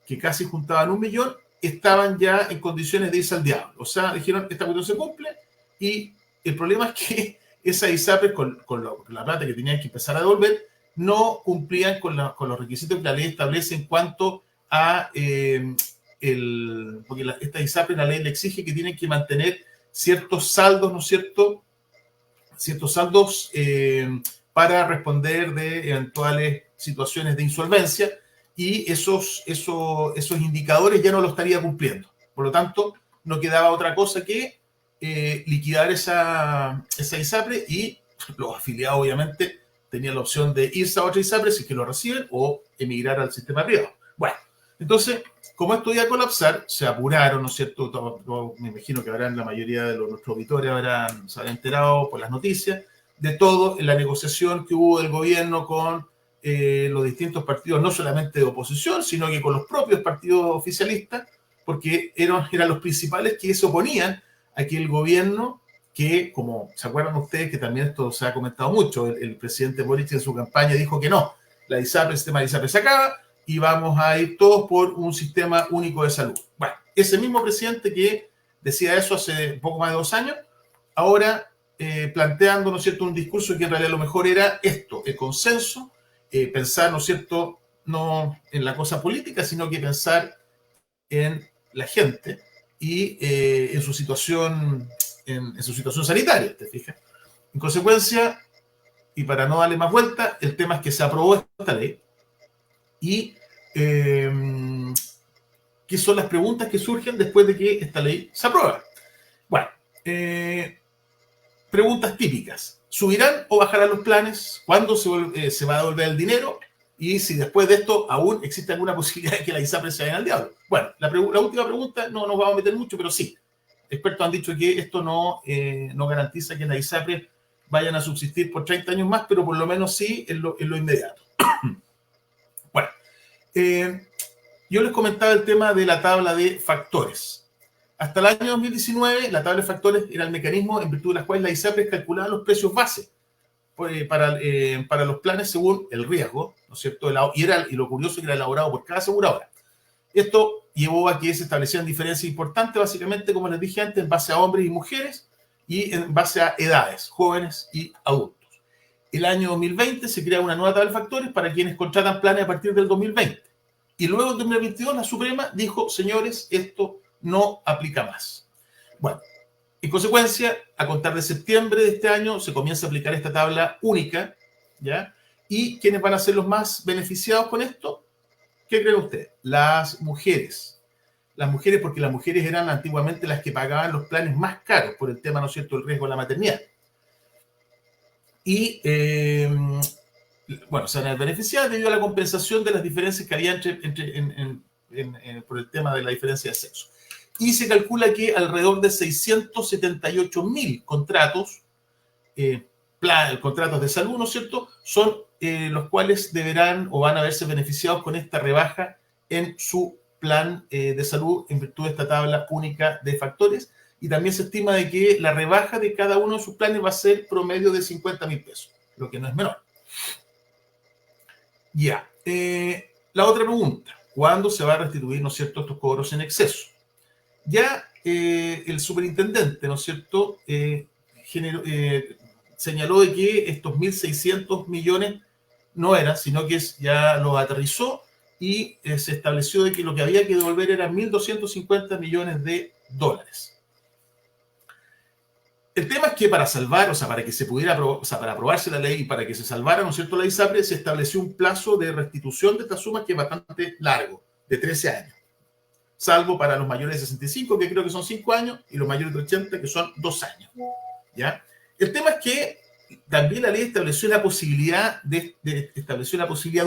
que casi juntaban 1 millón, estaban ya en condiciones de irse al diablo. O sea, dijeron, esta cuestión se cumple, y el problema es que esas ISAPRES, con la plata que tenían que empezar a devolver, no cumplían con los requisitos que la ley establece en cuanto a porque esta ISAPRE, la ley le exige que tienen que mantener ciertos saldos, ¿no es cierto?, ciertos saldos para responder de eventuales situaciones de insolvencia, y esos indicadores ya no lo estaría cumpliendo. Por lo tanto, no quedaba otra cosa que liquidar esa ISAPRE, y los afiliados obviamente tenían la opción de irse a otra ISAPRE si es que lo reciben, o emigrar al sistema privado. Bueno, entonces, como esto iba a colapsar, se apuraron, ¿no es cierto? Me imagino que la mayoría de nuestros auditores se habrán enterado por las noticias de todo en la negociación que hubo del gobierno con los distintos partidos, no solamente de oposición, sino que con los propios partidos oficialistas, porque eran los principales que se oponían a que el gobierno, que, como se acuerdan ustedes, que también esto se ha comentado mucho, el presidente Boric en su campaña dijo que no, el sistema de ISAPRE se acaba y vamos a ir todos por un sistema único de salud. Bueno, ese mismo presidente que decía eso hace poco más de 2 años, ahora planteando, ¿no es cierto?, un discurso que en realidad lo mejor era esto, el consenso, pensar, ¿no es cierto?, no en la cosa política, sino que pensar en la gente y en su situación sanitaria, ¿te fijas? En consecuencia, y para no darle más vuelta, el tema es que se aprobó esta ley, y ¿qué son las preguntas que surgen después de que esta ley se aprueba? Bueno, preguntas típicas. ¿Subirán o bajarán los planes? ¿Cuándo se va a devolver el dinero? Y si después de esto aún existe alguna posibilidad de que la ISAPRE se vayan al diablo. Bueno, la última pregunta no nos vamos a meter mucho, pero sí. Expertos han dicho que esto no garantiza que las ISAPRE vayan a subsistir por 30 años más, pero por lo menos sí en lo inmediato. Bueno, yo les comentaba el tema de la tabla de factores. Hasta el año 2019, la tabla de factores era el mecanismo en virtud de las cuales la ISAPRES calculaba los precios base para los planes según el riesgo, ¿no es cierto? Y lo curioso es que era elaborado por cada aseguradora. Esto llevó a que se establecieran diferencias importantes, básicamente, como les dije antes, en base a hombres y mujeres y en base a edades, jóvenes y adultos. El año 2020 se crea una nueva tabla de factores para quienes contratan planes a partir del 2020. Y luego en 2022 la Suprema dijo, señores, esto no aplica más. Bueno, en consecuencia, a contar de septiembre de este año se comienza a aplicar esta tabla única, ¿ya? ¿Y quiénes van a ser los más beneficiados con esto? ¿Qué creen ustedes? Las mujeres. Las mujeres, porque las mujeres eran antiguamente las que pagaban los planes más caros por el tema, ¿no es cierto?, del riesgo de la maternidad. Y, bueno, se van a beneficiar debido a la compensación de las diferencias que había por el tema de la diferencia de sexo. y se calcula que alrededor de 678.000 contratos, contratos de salud, ¿no es cierto?, son los cuales deberán o van a verse beneficiados con esta rebaja en su plan de salud en virtud de esta tabla única de factores, y también se estima de que la rebaja de cada uno de sus planes va a ser promedio de 50.000 pesos, lo que no es menor. Ya, la otra pregunta, ¿cuándo se va a restituir, ¿no es cierto?, estos cobros en exceso? Ya el superintendente, ¿no es cierto?, señaló de que estos 1.600 millones no eran, sino que ya lo aterrizó y se estableció de que lo que había que devolver eran 1.250 millones de dólares. El tema es que para salvar, o sea, para que se pudiera, o sea, para aprobarse la ley y para que se salvara, ¿no es cierto?, la ISAPRE, se estableció un plazo de restitución de esta suma que es bastante largo, de 13 años. Salvo para los mayores de 65, que creo que son 5 años, y los mayores de 80, que son 2 años. ¿Ya? El tema es que también la ley estableció la posibilidad de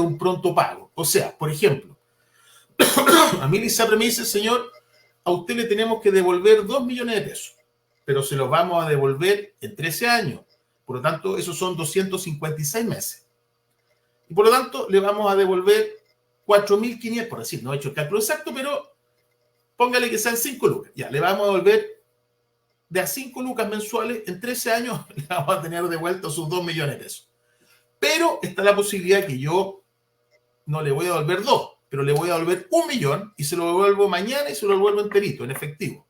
un pronto pago. O sea, por ejemplo, a mí la ISAPRE me dice, señor, a usted le tenemos que devolver 2 millones de pesos, pero se los vamos a devolver en 13 años. Por lo tanto, esos son 256 meses. Y por lo tanto, le vamos a devolver 4.500, por decir, no he hecho el cálculo exacto, pero póngale que sean 5 lucas. Ya, le vamos a devolver de a 5 lucas mensuales, en 13 años le vamos a tener de vuelta sus 2 millones de pesos. Pero está la posibilidad que yo no le voy a devolver 2, pero le voy a devolver 1 millón y se lo devuelvo mañana y se lo devuelvo enterito, en efectivo.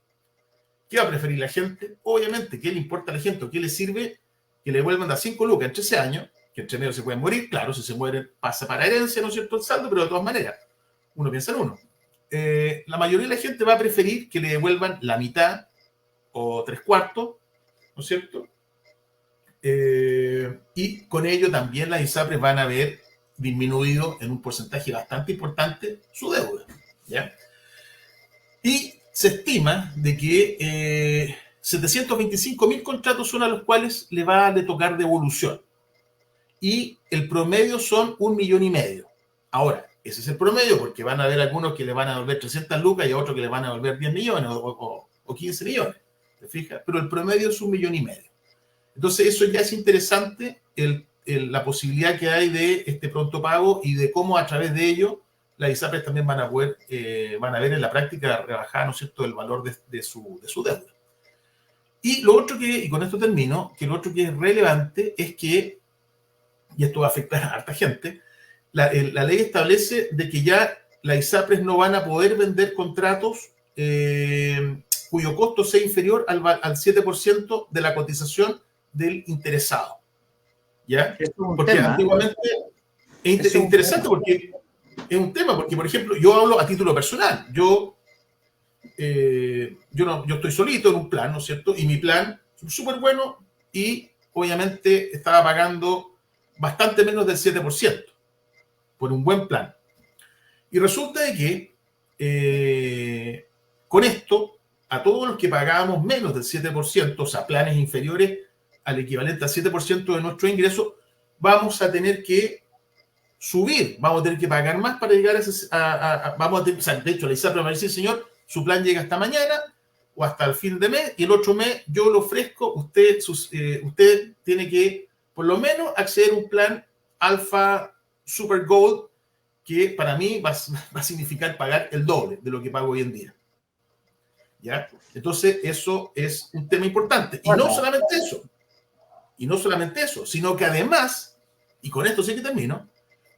¿Qué va a preferir la gente? Obviamente, ¿qué le importa a la gente o qué le sirve que le devuelvan de a 5 lucas en 13 años? Que entre medio se pueden morir, claro, si se mueren pasa para herencia, ¿no es cierto?, el saldo, pero de todas maneras, uno piensa en uno. La mayoría de la gente va a preferir que le devuelvan la mitad o 3/4, ¿no es cierto? Y con ello también las ISAPRES van a ver disminuido en un porcentaje bastante importante su deuda, ¿ya? Y se estima de que 725.000 contratos son a los cuales le va a tocar devolución. Y el promedio son 1,5 millones. Ahora, ese es el promedio porque van a haber algunos que le van a devolver 300 lucas y a otros que le van a devolver 10 millones o 15 millones. ¿Te fijas? Pero el promedio es 1,5 millones. Entonces, eso ya es interesante, la posibilidad que hay de este pronto pago y de cómo a través de ello las ISAPRES también van a poder, van a ver en la práctica rebajada, ¿no es cierto?, el valor de su deuda. Y lo otro y con esto termino, que lo otro que es relevante es que, y esto va a afectar a harta gente, la ley establece de que ya las ISAPRES no van a poder vender contratos cuyo costo sea inferior al 7% de la cotización del interesado. ¿Ya? Porque tema, antiguamente es interesante porque es un tema, porque por ejemplo, yo hablo a título personal. Yo estoy solito en un plan, ¿no es cierto? Y mi plan es súper bueno y obviamente estaba pagando bastante menos del 7% por un buen plan. Y resulta de que con esto, a todos los que pagábamos menos del 7%, o sea, planes inferiores al equivalente al 7% de nuestro ingreso, vamos a tener que subir, vamos a tener que pagar más para llegar vamos a tener, o sea, de hecho, la ISAPRE va a decir, señor, su plan llega hasta mañana o hasta el fin de mes y el otro mes yo lo ofrezco, usted tiene que por lo menos acceder a un plan Alpha Super Gold que para mí va a significar pagar el doble de lo que pago hoy en día. ¿Ya? Entonces, eso es un tema importante. Y no solamente eso, sino que además, y con esto sí que termino,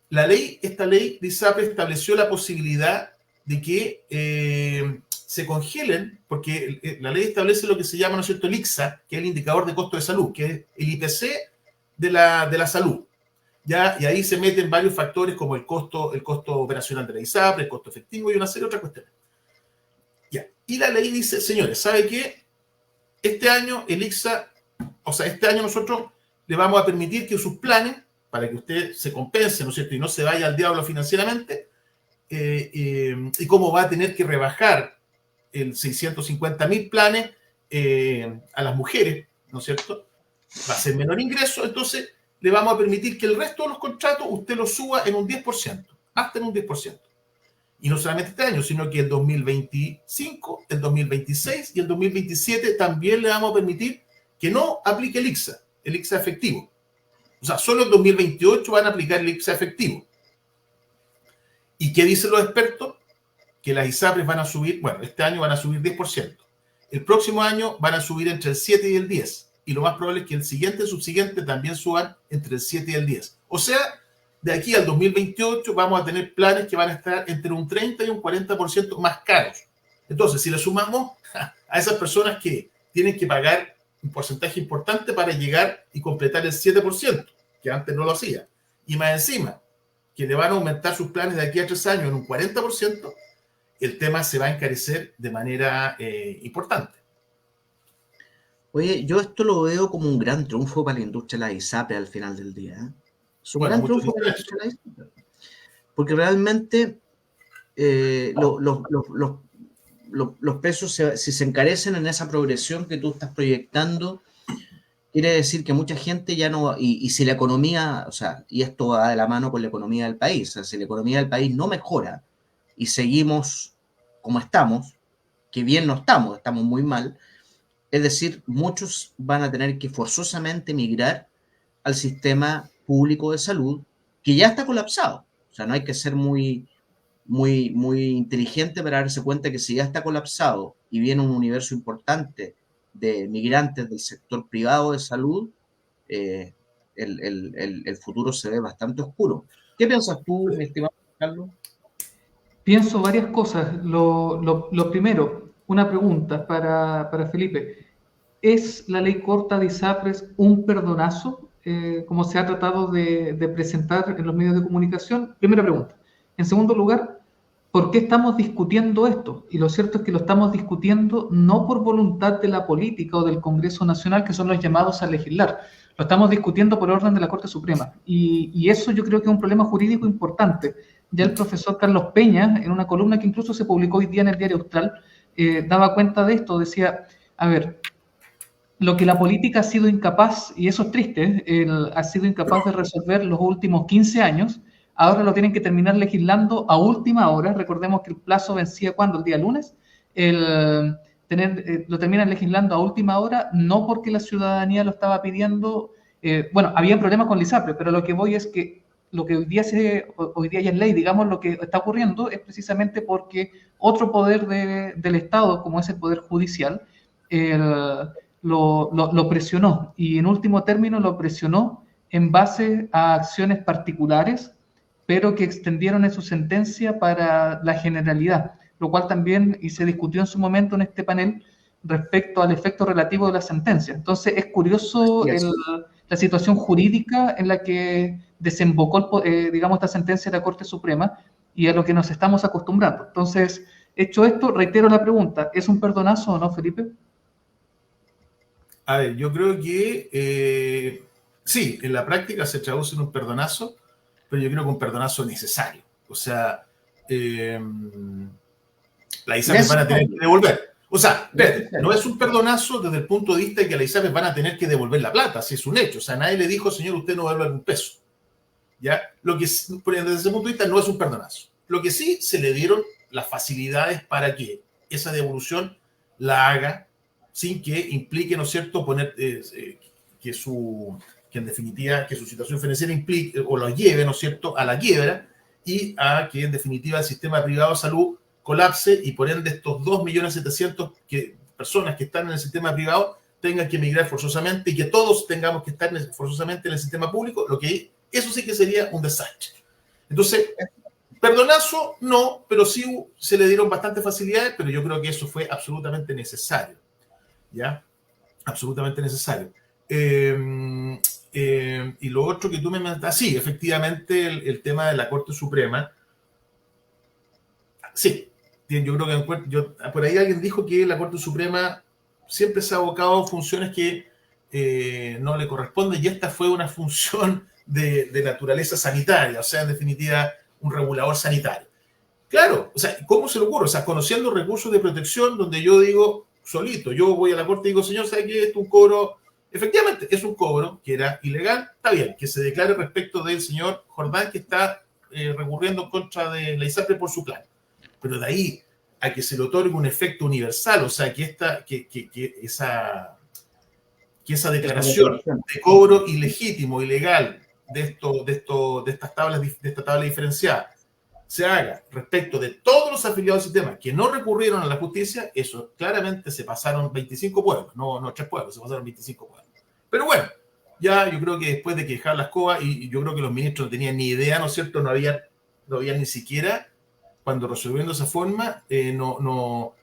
esta ley de ISAPRE estableció la posibilidad de que se congelen, porque la ley establece lo que se llama, ¿no es cierto?, el ICSA, que es el indicador de costo de salud, que es el IPC de la salud. ¿Ya? Y ahí se meten varios factores como el costo operacional de la ISAPRE, el costo efectivo y una serie de otras cuestiones. Ya. Y la ley dice, señores, ¿sabe qué? Este año el ICSA, o sea, este año nosotros le vamos a permitir que sus planes, para que usted se compense, ¿no es cierto?, y no se vaya al diablo financieramente, y cómo va a tener que rebajar el 650.000 planes a las mujeres, ¿no es cierto?, va a ser menor ingreso, entonces le vamos a permitir que el resto de los contratos usted los suba en un 10%, hasta en un 10%. Y no solamente este año, sino que el 2025, el 2026 y el 2027 también le vamos a permitir que no aplique el ICSA efectivo. O sea, solo el 2028 van a aplicar el ICSA efectivo. ¿Y qué dicen los expertos? Que las ISAPRES van a subir, bueno, este año van a subir 10%. El próximo año van a subir entre el 7 y el 10%. Y lo más probable es que el siguiente y el subsiguiente también suban entre el 7 y el 10%. O sea, de aquí al 2028 vamos a tener planes que van a estar entre un 30 y un 40% más caros. Entonces, si le sumamos a esas personas que tienen que pagar un porcentaje importante para llegar y completar el 7%, que antes no lo hacía, y más encima, que le van a aumentar sus planes de aquí a 3 años en un 40%, el tema se va a encarecer de manera importante. Oye, yo esto lo veo como un gran triunfo para la industria de la ISAPRE al final del día, ¿eh? Es un gran triunfo para la industria de la ISAPRE. Porque realmente los precios, si se encarecen en esa progresión que tú estás proyectando, quiere decir que mucha gente ya no, y si la economía, o sea, y esto va de la mano con la economía del país, o sea, si la economía del país no mejora y seguimos como estamos, que bien no estamos muy mal, es decir, muchos van a tener que forzosamente migrar al sistema público de salud, que ya está colapsado. O sea, no hay que ser muy inteligente para darse cuenta que si ya está colapsado y viene un universo importante de migrantes del sector privado de salud, el futuro se ve bastante oscuro. ¿Qué piensas tú, mi estimado Carlos? Pienso varias cosas. Lo primero, una pregunta para Felipe. ¿Es la ley corta de ISAPRES un perdonazo, como se ha tratado de presentar en los medios de comunicación? Primera pregunta. En segundo lugar, ¿por qué estamos discutiendo esto? Y lo cierto es que lo estamos discutiendo no por voluntad de la política o del Congreso Nacional, que son los llamados a legislar. Lo estamos discutiendo por orden de la Corte Suprema. Y eso yo creo que es un problema jurídico importante. Ya el profesor Carlos Peña, en una columna que incluso se publicó hoy día en el Diario Austral, daba cuenta de esto. Decía, a ver, lo que la política ha sido incapaz, y eso es triste, ha sido incapaz de resolver los últimos 15 años, ahora lo tienen que terminar legislando a última hora. Recordemos que el plazo vencía ¿cuándo? El día lunes. Lo terminan legislando a última hora, no porque la ciudadanía lo estaba pidiendo. Bueno, había problemas con el ISAPRE, pero lo que voy es que lo que hoy día ya es ley, digamos, lo que está ocurriendo es precisamente porque otro poder del Estado, como es el Poder Judicial, lo presionó, y en último término lo presionó en base a acciones particulares, pero que extendieron en su sentencia para la generalidad, lo cual también y se discutió en su momento en este panel respecto al efecto relativo de la sentencia. Entonces es curioso la situación jurídica en la que desembocó, digamos, esta sentencia de la Corte Suprema y a lo que nos estamos acostumbrando. Entonces, hecho esto, reitero la pregunta, ¿es un perdonazo o no, Felipe? A ver, yo creo que sí, en la práctica se traduce en un perdonazo, pero yo creo que un perdonazo necesario. O sea, la ISAPRES van a tener que devolver. O sea, no es un perdonazo desde el punto de vista de que la ISAPRES van a tener que devolver la plata, si es un hecho. O sea, nadie le dijo, señor, usted no devuelve un peso. ¿Ya? Lo que, desde ese punto de vista, no es un perdonazo. Lo que sí, se le dieron las facilidades para que esa devolución la haga sin que implique, ¿no es cierto?, poner que en definitiva, que su situación financiera implique o lo lleve, ¿no es cierto?, a la quiebra y a que en definitiva el sistema privado de salud colapse y por ende estos 2.700.000 personas que están en el sistema privado tengan que emigrar forzosamente y que todos tengamos que estar forzosamente en el sistema público, eso sí que sería un desastre. Entonces, perdonazo no, pero sí se le dieron bastantes facilidades, pero yo creo que eso fue absolutamente necesario. ¿Ya? Absolutamente necesario. Y lo otro que tú me mandas, sí, efectivamente el tema de la Corte Suprema, sí, yo creo que por ahí alguien dijo que la Corte Suprema siempre se ha abocado a funciones que no le corresponden y esta fue una función de naturaleza sanitaria, o sea, en definitiva, un regulador sanitario. Claro, o sea, ¿cómo se le ocurre? O sea, conociendo recursos de protección donde yo digo, solito, yo voy a la corte y digo, señor, ¿sabe qué? Es un cobro, efectivamente, es un cobro que era ilegal, está bien, que se declare respecto del señor Jordán que está recurriendo en contra de la ISAPRE por su plan. pero de ahí a que se le otorgue un efecto universal, o sea, que esa declaración de cobro ilegítimo, ilegal de esta tabla diferenciada se haga respecto de todos los afiliados del sistema que no recurrieron a la justicia, eso claramente se pasaron 25 pueblos, no 3 pueblos, se pasaron 25 pueblos. Pero bueno, ya yo creo que después de que dejar la escoba, y yo creo que los ministros no tenían ni idea, ¿no es cierto? No había ni siquiera, cuando resolvieron de esa forma, no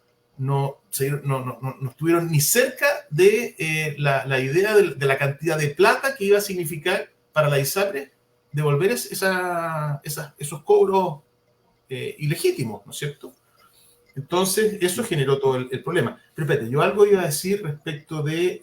estuvieron ni cerca de la idea de la cantidad de plata que iba a significar para la ISAPRE devolver esos cobros ilegítimos, ¿no es cierto? Entonces, eso generó todo el problema. Pero espérate, yo algo iba a decir respecto de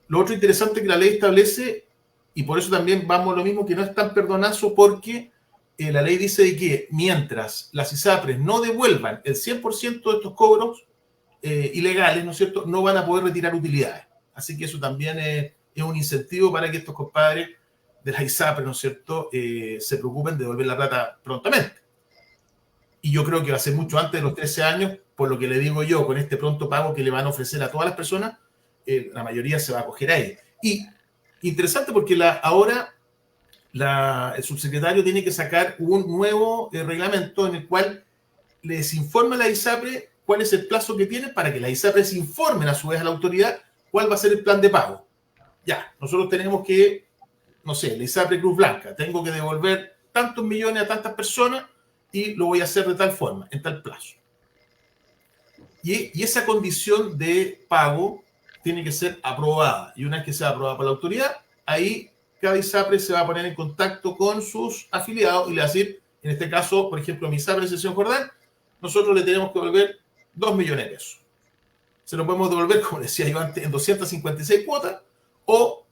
lo otro interesante que la ley establece, y por eso también vamos a lo mismo, que no es tan perdonazo, porque la ley dice de que mientras las ISAPRES no devuelvan el 100% de estos cobros ilegales, ¿no es cierto?, no van a poder retirar utilidades. Así que eso también es un incentivo para que estos compadres de las ISAPRES, ¿no es cierto?, se preocupen de devolver la plata prontamente. Y yo creo que va a ser mucho antes de los 13 años, por lo que le digo yo, con este pronto pago que le van a ofrecer a todas las personas, la mayoría se va a acoger a él. Y interesante porque ahora el subsecretario tiene que sacar un nuevo reglamento en el cual les informa a la ISAPRE cuál es el plazo que tiene para que las ISAPRES informen a su vez a la autoridad cuál va a ser el plan de pago. Ya, nosotros tenemos que, no sé, la ISAPRE Cruz Blanca, tengo que devolver tantos millones a tantas personas y lo voy a hacer de tal forma, en tal plazo. Y esa condición de pago tiene que ser aprobada. Y una vez que sea aprobada por la autoridad, ahí cada ISAPRE se va a poner en contacto con sus afiliados y le va a decir, en este caso, por ejemplo, mi ISAPRE Sección Jordán, nosotros le tenemos que devolver 2 millones de pesos. Se lo podemos devolver, como decía yo antes, en 256 cuotas, o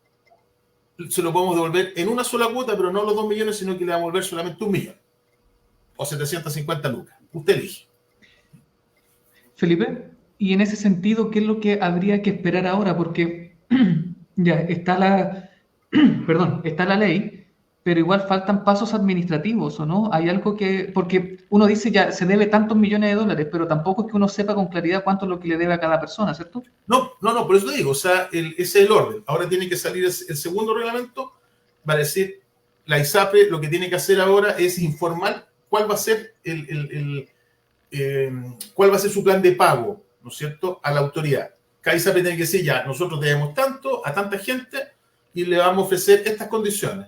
se lo podemos devolver en una sola cuota, pero no los 2 millones, sino que le vamos a devolver solamente 1 millón. O 750 lucas. Usted elige. Felipe, y en ese sentido, ¿qué es lo que habría que esperar ahora? Porque ya está está la ley, pero igual faltan pasos administrativos, ¿o no? Hay algo porque uno dice ya se debe tantos millones de dólares, pero tampoco es que uno sepa con claridad cuánto es lo que le debe a cada persona, ¿cierto? No, por eso te digo, o sea, ese es el orden. Ahora tiene que salir el segundo reglamento, va a decir, la ISAPRE lo que tiene que hacer ahora es informar cuál va a ser cuál va a ser su plan de pago, ¿no es cierto?, a la autoridad. Cada ISAPRE tiene que decir, ya, nosotros debemos tanto a tanta gente y le vamos a ofrecer estas condiciones.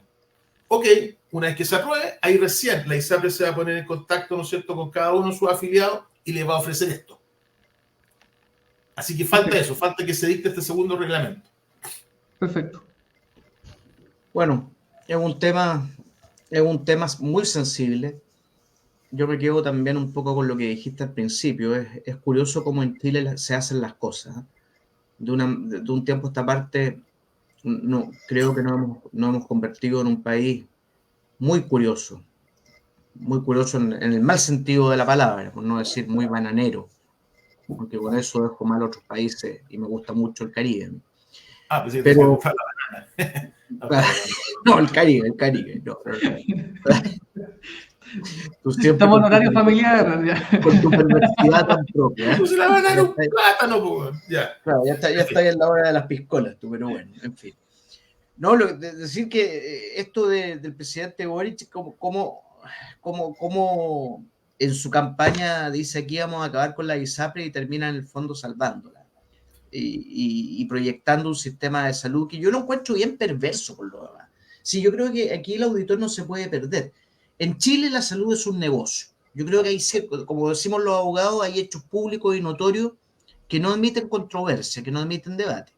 Ok, una vez que se apruebe, ahí recién la ISAPRE se va a poner en contacto, ¿no es cierto?, con cada uno de sus afiliados y le va a ofrecer esto. Así que falta eso, falta que se dicte este segundo reglamento. Perfecto. Bueno, es un tema muy sensible. Yo me quedo también un poco con lo que dijiste al principio. Es curioso cómo en Chile se hacen las cosas. De un tiempo a esta parte, creo que nos hemos convertido en un país muy curioso en el mal sentido de la palabra, por no decir muy bananero, porque con eso dejo mal a otros países y me gusta mucho el Caribe. Pues sí, pero la banana. No, el Caribe, no. Estamos en horario familiar. Ya. Con tu perversidad tan propia. Pues la banana era un plátano, pues. Ya. Claro, ya está en la hora de las piscolas, tú, pero bueno, en fin. No, decir que esto del presidente Boric, como en su campaña dice aquí vamos a acabar con la ISAPRE y termina en el fondo salvándola y proyectando un sistema de salud que yo lo encuentro bien perverso por lo demás. Sí, yo creo que aquí el auditor no se puede perder. En Chile la salud es un negocio. Yo creo que hay, como decimos los abogados, hay hechos públicos y notorios que no admiten controversia, que no admiten debate.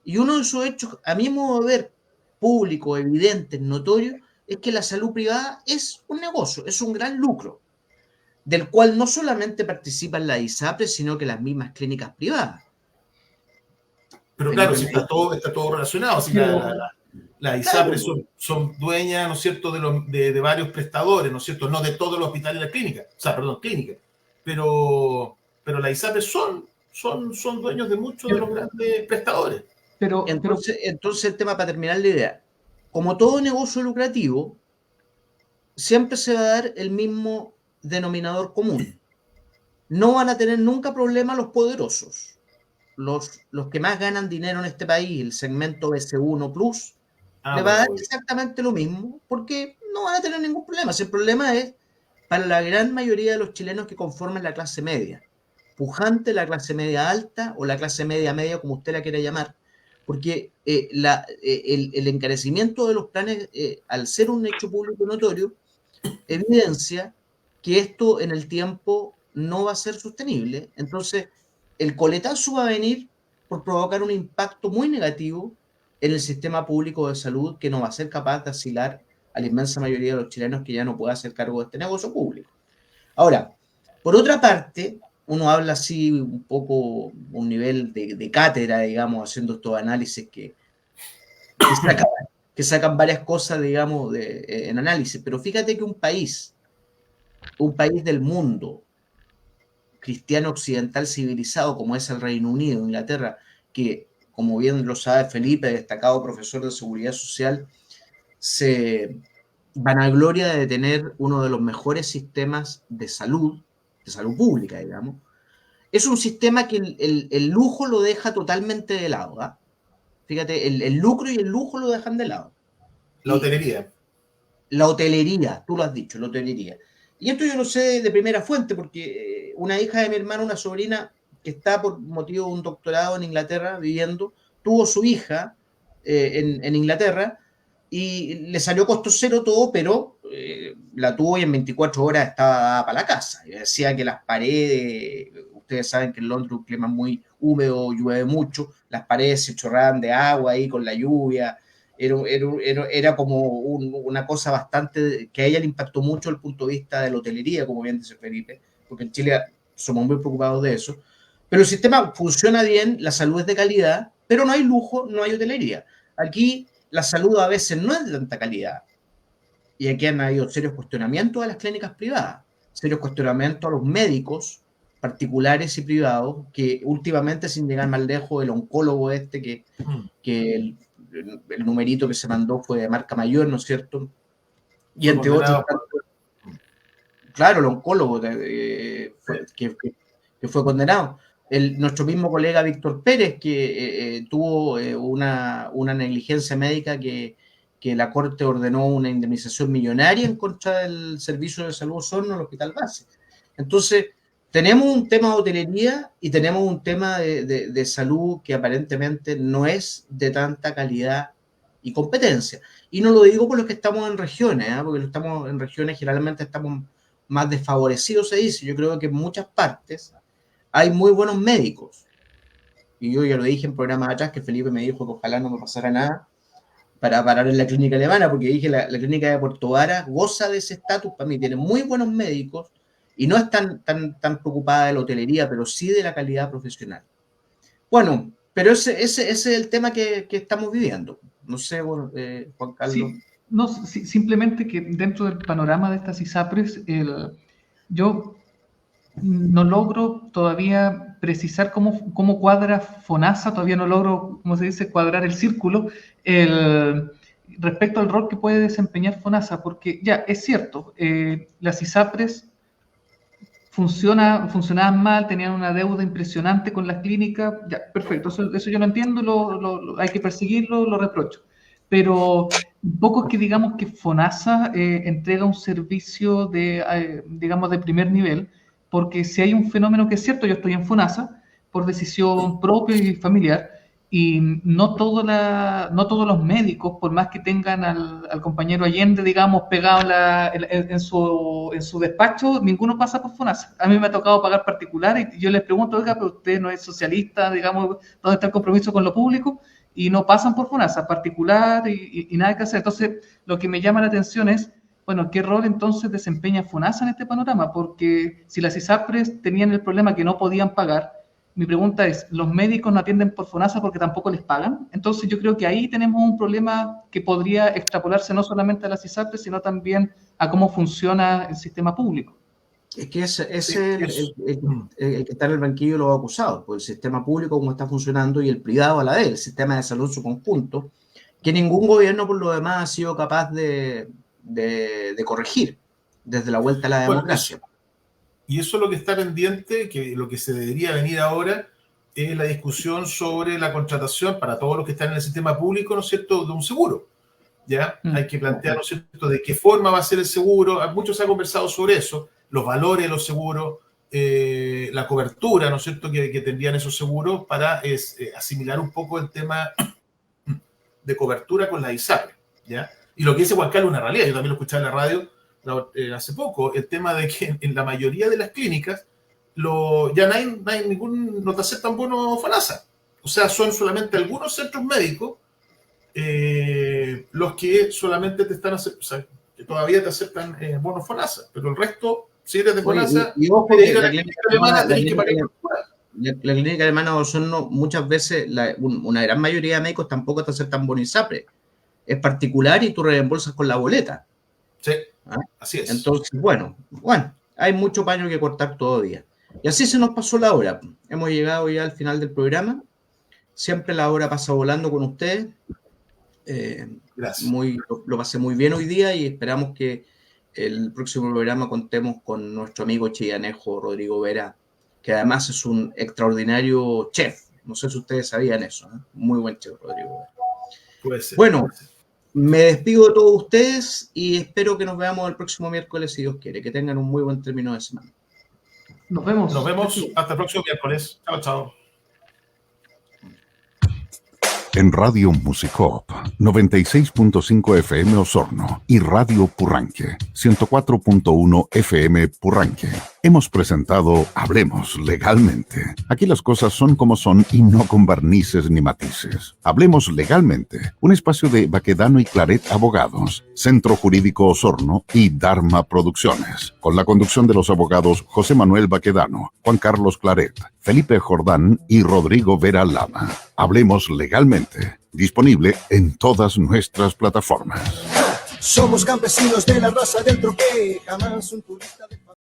Y uno de esos hechos, a mi modo de ver, público, evidente, notorio, es que la salud privada es un negocio, es un gran lucro, del cual no solamente participan las ISAPRE, sino que las mismas clínicas privadas. Pero claro, si está todo relacionado. Si las ISAPRE son dueñas, ¿no es cierto?, de varios prestadores, ¿no es cierto?, no de todos los hospitales y las clínicas, clínicas. Pero las ISAPRE son dueños de muchos de los grandes prestadores. Entonces el tema, para terminar la idea, como todo negocio lucrativo, siempre se va a dar el mismo denominador común. No van a tener nunca problema los poderosos. Los que más ganan dinero en este país, el segmento BC1 Plus, le va a dar exactamente lo mismo, porque no van a tener ningún problema. Si el problema es para la gran mayoría de los chilenos que conforman la clase media, pujante, la clase media alta o la clase media media, como usted la quiera llamar, porque el encarecimiento de los planes, al ser un hecho público notorio, evidencia que esto en el tiempo no va a ser sostenible. Entonces, el coletazo va a venir por provocar un impacto muy negativo en el sistema público de salud, que no va a ser capaz de asilar a la inmensa mayoría de los chilenos, que ya no puede hacer cargo de este negocio público. Ahora, por otra parte, uno habla así un poco, un nivel de cátedra, digamos, haciendo estos análisis que sacan varias cosas, digamos, en análisis. Pero fíjate que un país del mundo cristiano occidental civilizado como es el Reino Unido, Inglaterra, que, como bien lo sabe Felipe, destacado profesor de seguridad social, se vanagloria de tener uno de los mejores sistemas de salud pública, digamos. Es un sistema que el lujo lo deja totalmente de lado, ¿eh? Fíjate, el lucro y el lujo lo dejan de lado. La hotelería. La hotelería, tú lo has dicho, la hotelería. Y esto yo lo sé de primera fuente, porque una hija de mi hermano, una sobrina, que está por motivo de un doctorado en Inglaterra viviendo, tuvo su hija en Inglaterra y le salió costo cero todo, pero la tuvo y en 24 horas estaba dada para la casa. Y decía que las paredes, ustedes saben que en Londres un clima muy húmedo, llueve mucho, las paredes se chorraban de agua ahí con la lluvia. Era como una cosa bastante que a ella le impactó mucho desde el punto de vista de la hotelería, como bien dice Felipe, porque en Chile somos muy preocupados de eso. Pero el sistema funciona bien, la salud es de calidad, pero no hay lujo, no hay hotelería. Aquí la salud a veces no es de tanta calidad. Y aquí han habido serios cuestionamientos a las clínicas privadas, serios cuestionamientos a los médicos particulares y privados, que últimamente, sin llegar más lejos, el oncólogo que el numerito que se mandó fue de marca mayor, ¿no es cierto? Y entre otros, claro, el oncólogo que fue condenado. Nuestro mismo colega Víctor Pérez, que tuvo una negligencia médica que la Corte ordenó una indemnización millonaria en contra del Servicio de Salud Osorno, el Hospital Base. Entonces, tenemos un tema de hotelería y tenemos un tema de salud que aparentemente no es de tanta calidad y competencia. Y no lo digo por los que estamos en regiones, porque estamos en regiones generalmente estamos más desfavorecidos, se dice. Yo creo que en muchas partes hay muy buenos médicos. Y yo ya lo dije en programas atrás, que Felipe me dijo que ojalá no me pasara nada para parar en la clínica alemana, porque dije la clínica de Puerto Vara goza de ese estatus. Para mí tiene muy buenos médicos y no es tan preocupada de la hotelería, pero sí de la calidad profesional. Bueno, pero ese es el tema que estamos viviendo. No sé, bueno, Juan Carlos. Sí, simplemente que dentro del panorama de estas ISAPRES, yo no logro todavía precisar cómo cuadra FONASA, todavía no logro, como se dice, cuadrar el círculo respecto al rol que puede desempeñar FONASA, porque ya, es cierto, las ISAPRES funcionaban mal, tenían una deuda impresionante con las clínicas, ya, perfecto, eso yo lo entiendo, hay que perseguirlo, lo reprocho. Pero poco es que digamos que FONASA entrega un servicio digamos, de primer nivel, porque si hay un fenómeno que es cierto, yo estoy en FONASA por decisión propia y familiar, y no todos los médicos, por más que tengan al compañero Allende, digamos, pegado en su despacho, ninguno pasa por FONASA. A mí me ha tocado pagar particular y yo les pregunto, oiga, pero usted no es socialista, digamos, ¿dónde está el compromiso con lo público? Y no pasan por FONASA particular y nada que hacer. Entonces, lo que me llama la atención es, bueno, ¿qué rol entonces desempeña FONASA en este panorama? Porque si las ISAPRES tenían el problema que no podían pagar, mi pregunta es, ¿los médicos no atienden por FONASA porque tampoco les pagan? Entonces yo creo que ahí tenemos un problema que podría extrapolarse no solamente a las ISAPRES, sino también a cómo funciona el sistema público. Es que el que está en el banquillo lo ha acusado, por el sistema público como está funcionando y el privado a la vez, el sistema de salud en su conjunto, que ningún gobierno por lo demás ha sido capaz de de corregir desde la vuelta a la democracia. Y eso es lo que está pendiente, que lo que se debería venir ahora es la discusión sobre la contratación para todos los que están en el sistema público, ¿no es cierto?, de un seguro. ¿Ya? Hay que plantear, ¿no es cierto?, de qué forma va a ser el seguro. Mucho se ha conversado sobre eso, los valores de los seguros, la cobertura, ¿no es cierto?, que tendrían esos seguros para asimilar un poco el tema de cobertura con la ISAPRE, ¿ya? Y lo que dice Juan Carlos es una realidad, yo también lo escuché en la radio hace poco, el tema de que en la mayoría de las clínicas ya no te aceptan bonos FONASA. O sea, son solamente algunos centros médicos los que solamente te están aceptando, o sea, que todavía te aceptan bonos FONASA, pero el resto, si eres de FONASA, y ojo que la clínica alemana tenés que pagar. La clínica alemana de Osorno, muchas veces, una gran mayoría de médicos tampoco te aceptan bono ISAPRE. Es particular y tú reembolsas con la boleta. Sí, así es. Entonces, bueno, hay mucho paño que cortar todavía. Y así se nos pasó la hora. Hemos llegado ya al final del programa. Siempre la hora pasa volando con ustedes. Gracias. Lo pasé muy bien hoy día y esperamos que el próximo programa contemos con nuestro amigo chillanejo Rodrigo Vera, que además es un extraordinario chef. No sé si ustedes sabían eso, ¿no? Muy buen chef, Rodrigo Vera. Puede ser. Bueno, me despido de todos ustedes y espero que nos veamos el próximo miércoles, si Dios quiere. Que tengan un muy buen término de semana. Nos vemos. Nos vemos hasta el próximo miércoles. Chao, chao. En Radio Musicop 96.5 FM Osorno y Radio Purranque 104.1 FM Purranque hemos presentado Hablemos Legalmente. Aquí las cosas son como son y no con barnices ni matices. Hablemos Legalmente, un espacio de Baquedano y Claret Abogados, Centro Jurídico Osorno y Dharma Producciones, con la conducción de los abogados José Manuel Baquedano, Juan Carlos Claret, Felipe Jordán y Rodrigo Vera Lama. Hablemos Legalmente, disponible en todas nuestras plataformas. Somos campesinos de la raza del troque, jamás un turista de...